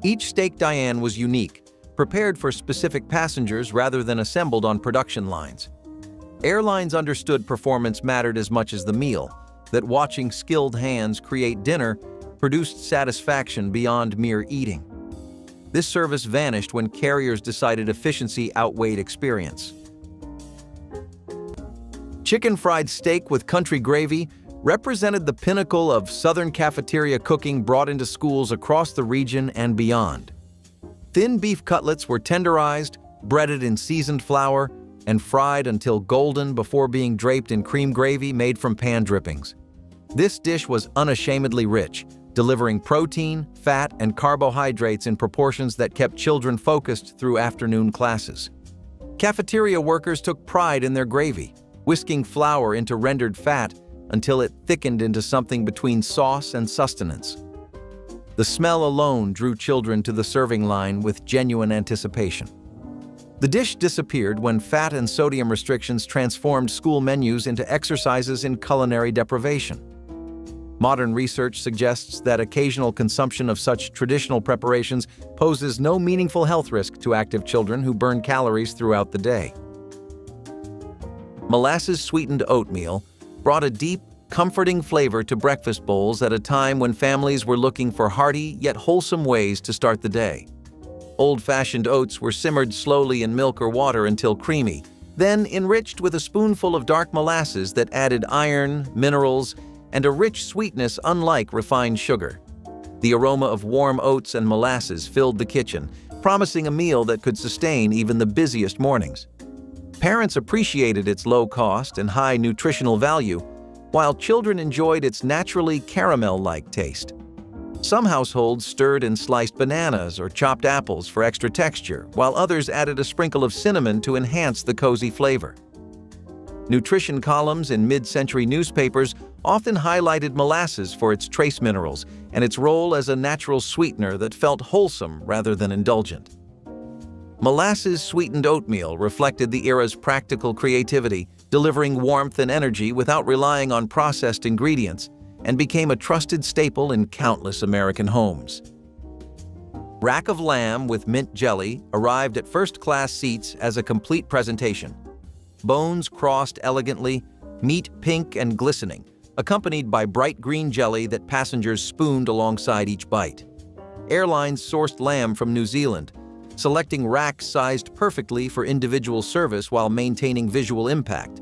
Each Steak Diane was unique, prepared for specific passengers rather than assembled on production lines. Airlines understood performance mattered as much as the meal, that watching skilled hands create dinner produced satisfaction beyond mere eating. This service vanished when carriers decided efficiency outweighed experience. Chicken fried steak with country gravy represented the pinnacle of Southern cafeteria cooking brought into schools across the region and beyond. Thin beef cutlets were tenderized, breaded in seasoned flour, and fried until golden before being draped in cream gravy made from pan drippings. This dish was unashamedly rich, delivering protein, fat, and carbohydrates in proportions that kept children focused through afternoon classes. Cafeteria workers took pride in their gravy, whisking flour into rendered fat until it thickened into something between sauce and sustenance. The smell alone drew children to the serving line with genuine anticipation. The dish disappeared when fat and sodium restrictions transformed school menus into exercises in culinary deprivation. Modern research suggests that occasional consumption of such traditional preparations poses no meaningful health risk to active children who burn calories throughout the day. Molasses-sweetened oatmeal brought a deep, comforting flavor to breakfast bowls at a time when families were looking for hearty yet wholesome ways to start the day. Old-fashioned oats were simmered slowly in milk or water until creamy, then enriched with a spoonful of dark molasses that added iron, minerals, and a rich sweetness unlike refined sugar. The aroma of warm oats and molasses filled the kitchen, promising a meal that could sustain even the busiest mornings. Parents appreciated its low cost and high nutritional value, while children enjoyed its naturally caramel-like taste. Some households stirred in sliced bananas or chopped apples for extra texture, while others added a sprinkle of cinnamon to enhance the cozy flavor. Nutrition columns in mid-century newspapers often highlighted molasses for its trace minerals and its role as a natural sweetener that felt wholesome rather than indulgent. Molasses-sweetened oatmeal reflected the era's practical creativity, delivering warmth and energy without relying on processed ingredients, and became a trusted staple in countless American homes. Rack of lamb with mint jelly arrived at first-class seats as a complete presentation. Bones crossed elegantly, meat pink and glistening, accompanied by bright green jelly that passengers spooned alongside each bite. Airlines sourced lamb from New Zealand, selecting racks sized perfectly for individual service while maintaining visual impact.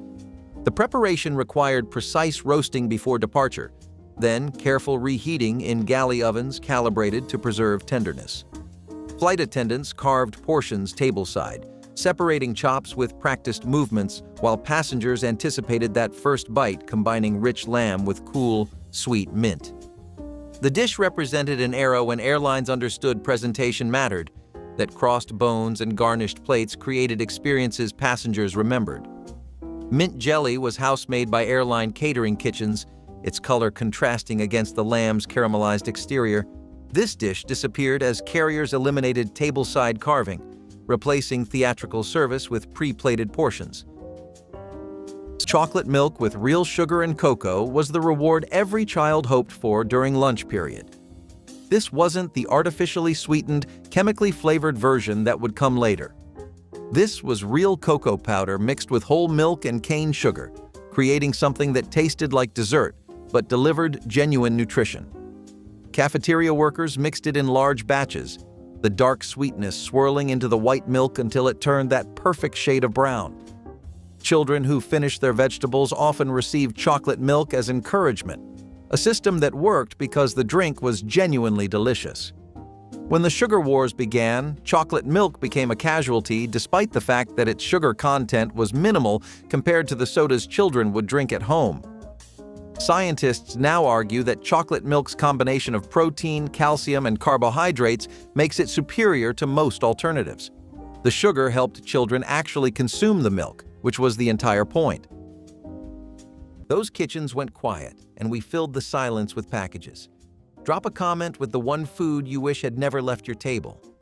The preparation required precise roasting before departure, then careful reheating in galley ovens calibrated to preserve tenderness. Flight attendants carved portions tableside, separating chops with practiced movements while passengers anticipated that first bite, combining rich lamb with cool, sweet mint. The dish represented an era when airlines understood presentation mattered, that crossed bones and garnished plates created experiences passengers remembered. Mint jelly was house-made by airline catering kitchens, its color contrasting against the lamb's caramelized exterior. This dish disappeared as carriers eliminated tableside carving, replacing theatrical service with pre-plated portions. Chocolate milk with real sugar and cocoa was the reward every child hoped for during lunch period. This wasn't the artificially sweetened, chemically flavored version that would come later. This was real cocoa powder mixed with whole milk and cane sugar, creating something that tasted like dessert but delivered genuine nutrition. Cafeteria workers mixed it in large batches, the dark sweetness swirling into the white milk until it turned that perfect shade of brown. Children who finished their vegetables often received chocolate milk as encouragement, a system that worked because the drink was genuinely delicious. When the sugar wars began, chocolate milk became a casualty despite the fact that its sugar content was minimal compared to the sodas children would drink at home. Scientists now argue that chocolate milk's combination of protein, calcium, and carbohydrates makes it superior to most alternatives. The sugar helped children actually consume the milk, which was the entire point. Those kitchens went quiet, and we filled the silence with packages. Drop a comment with the one food you wish had never left your table.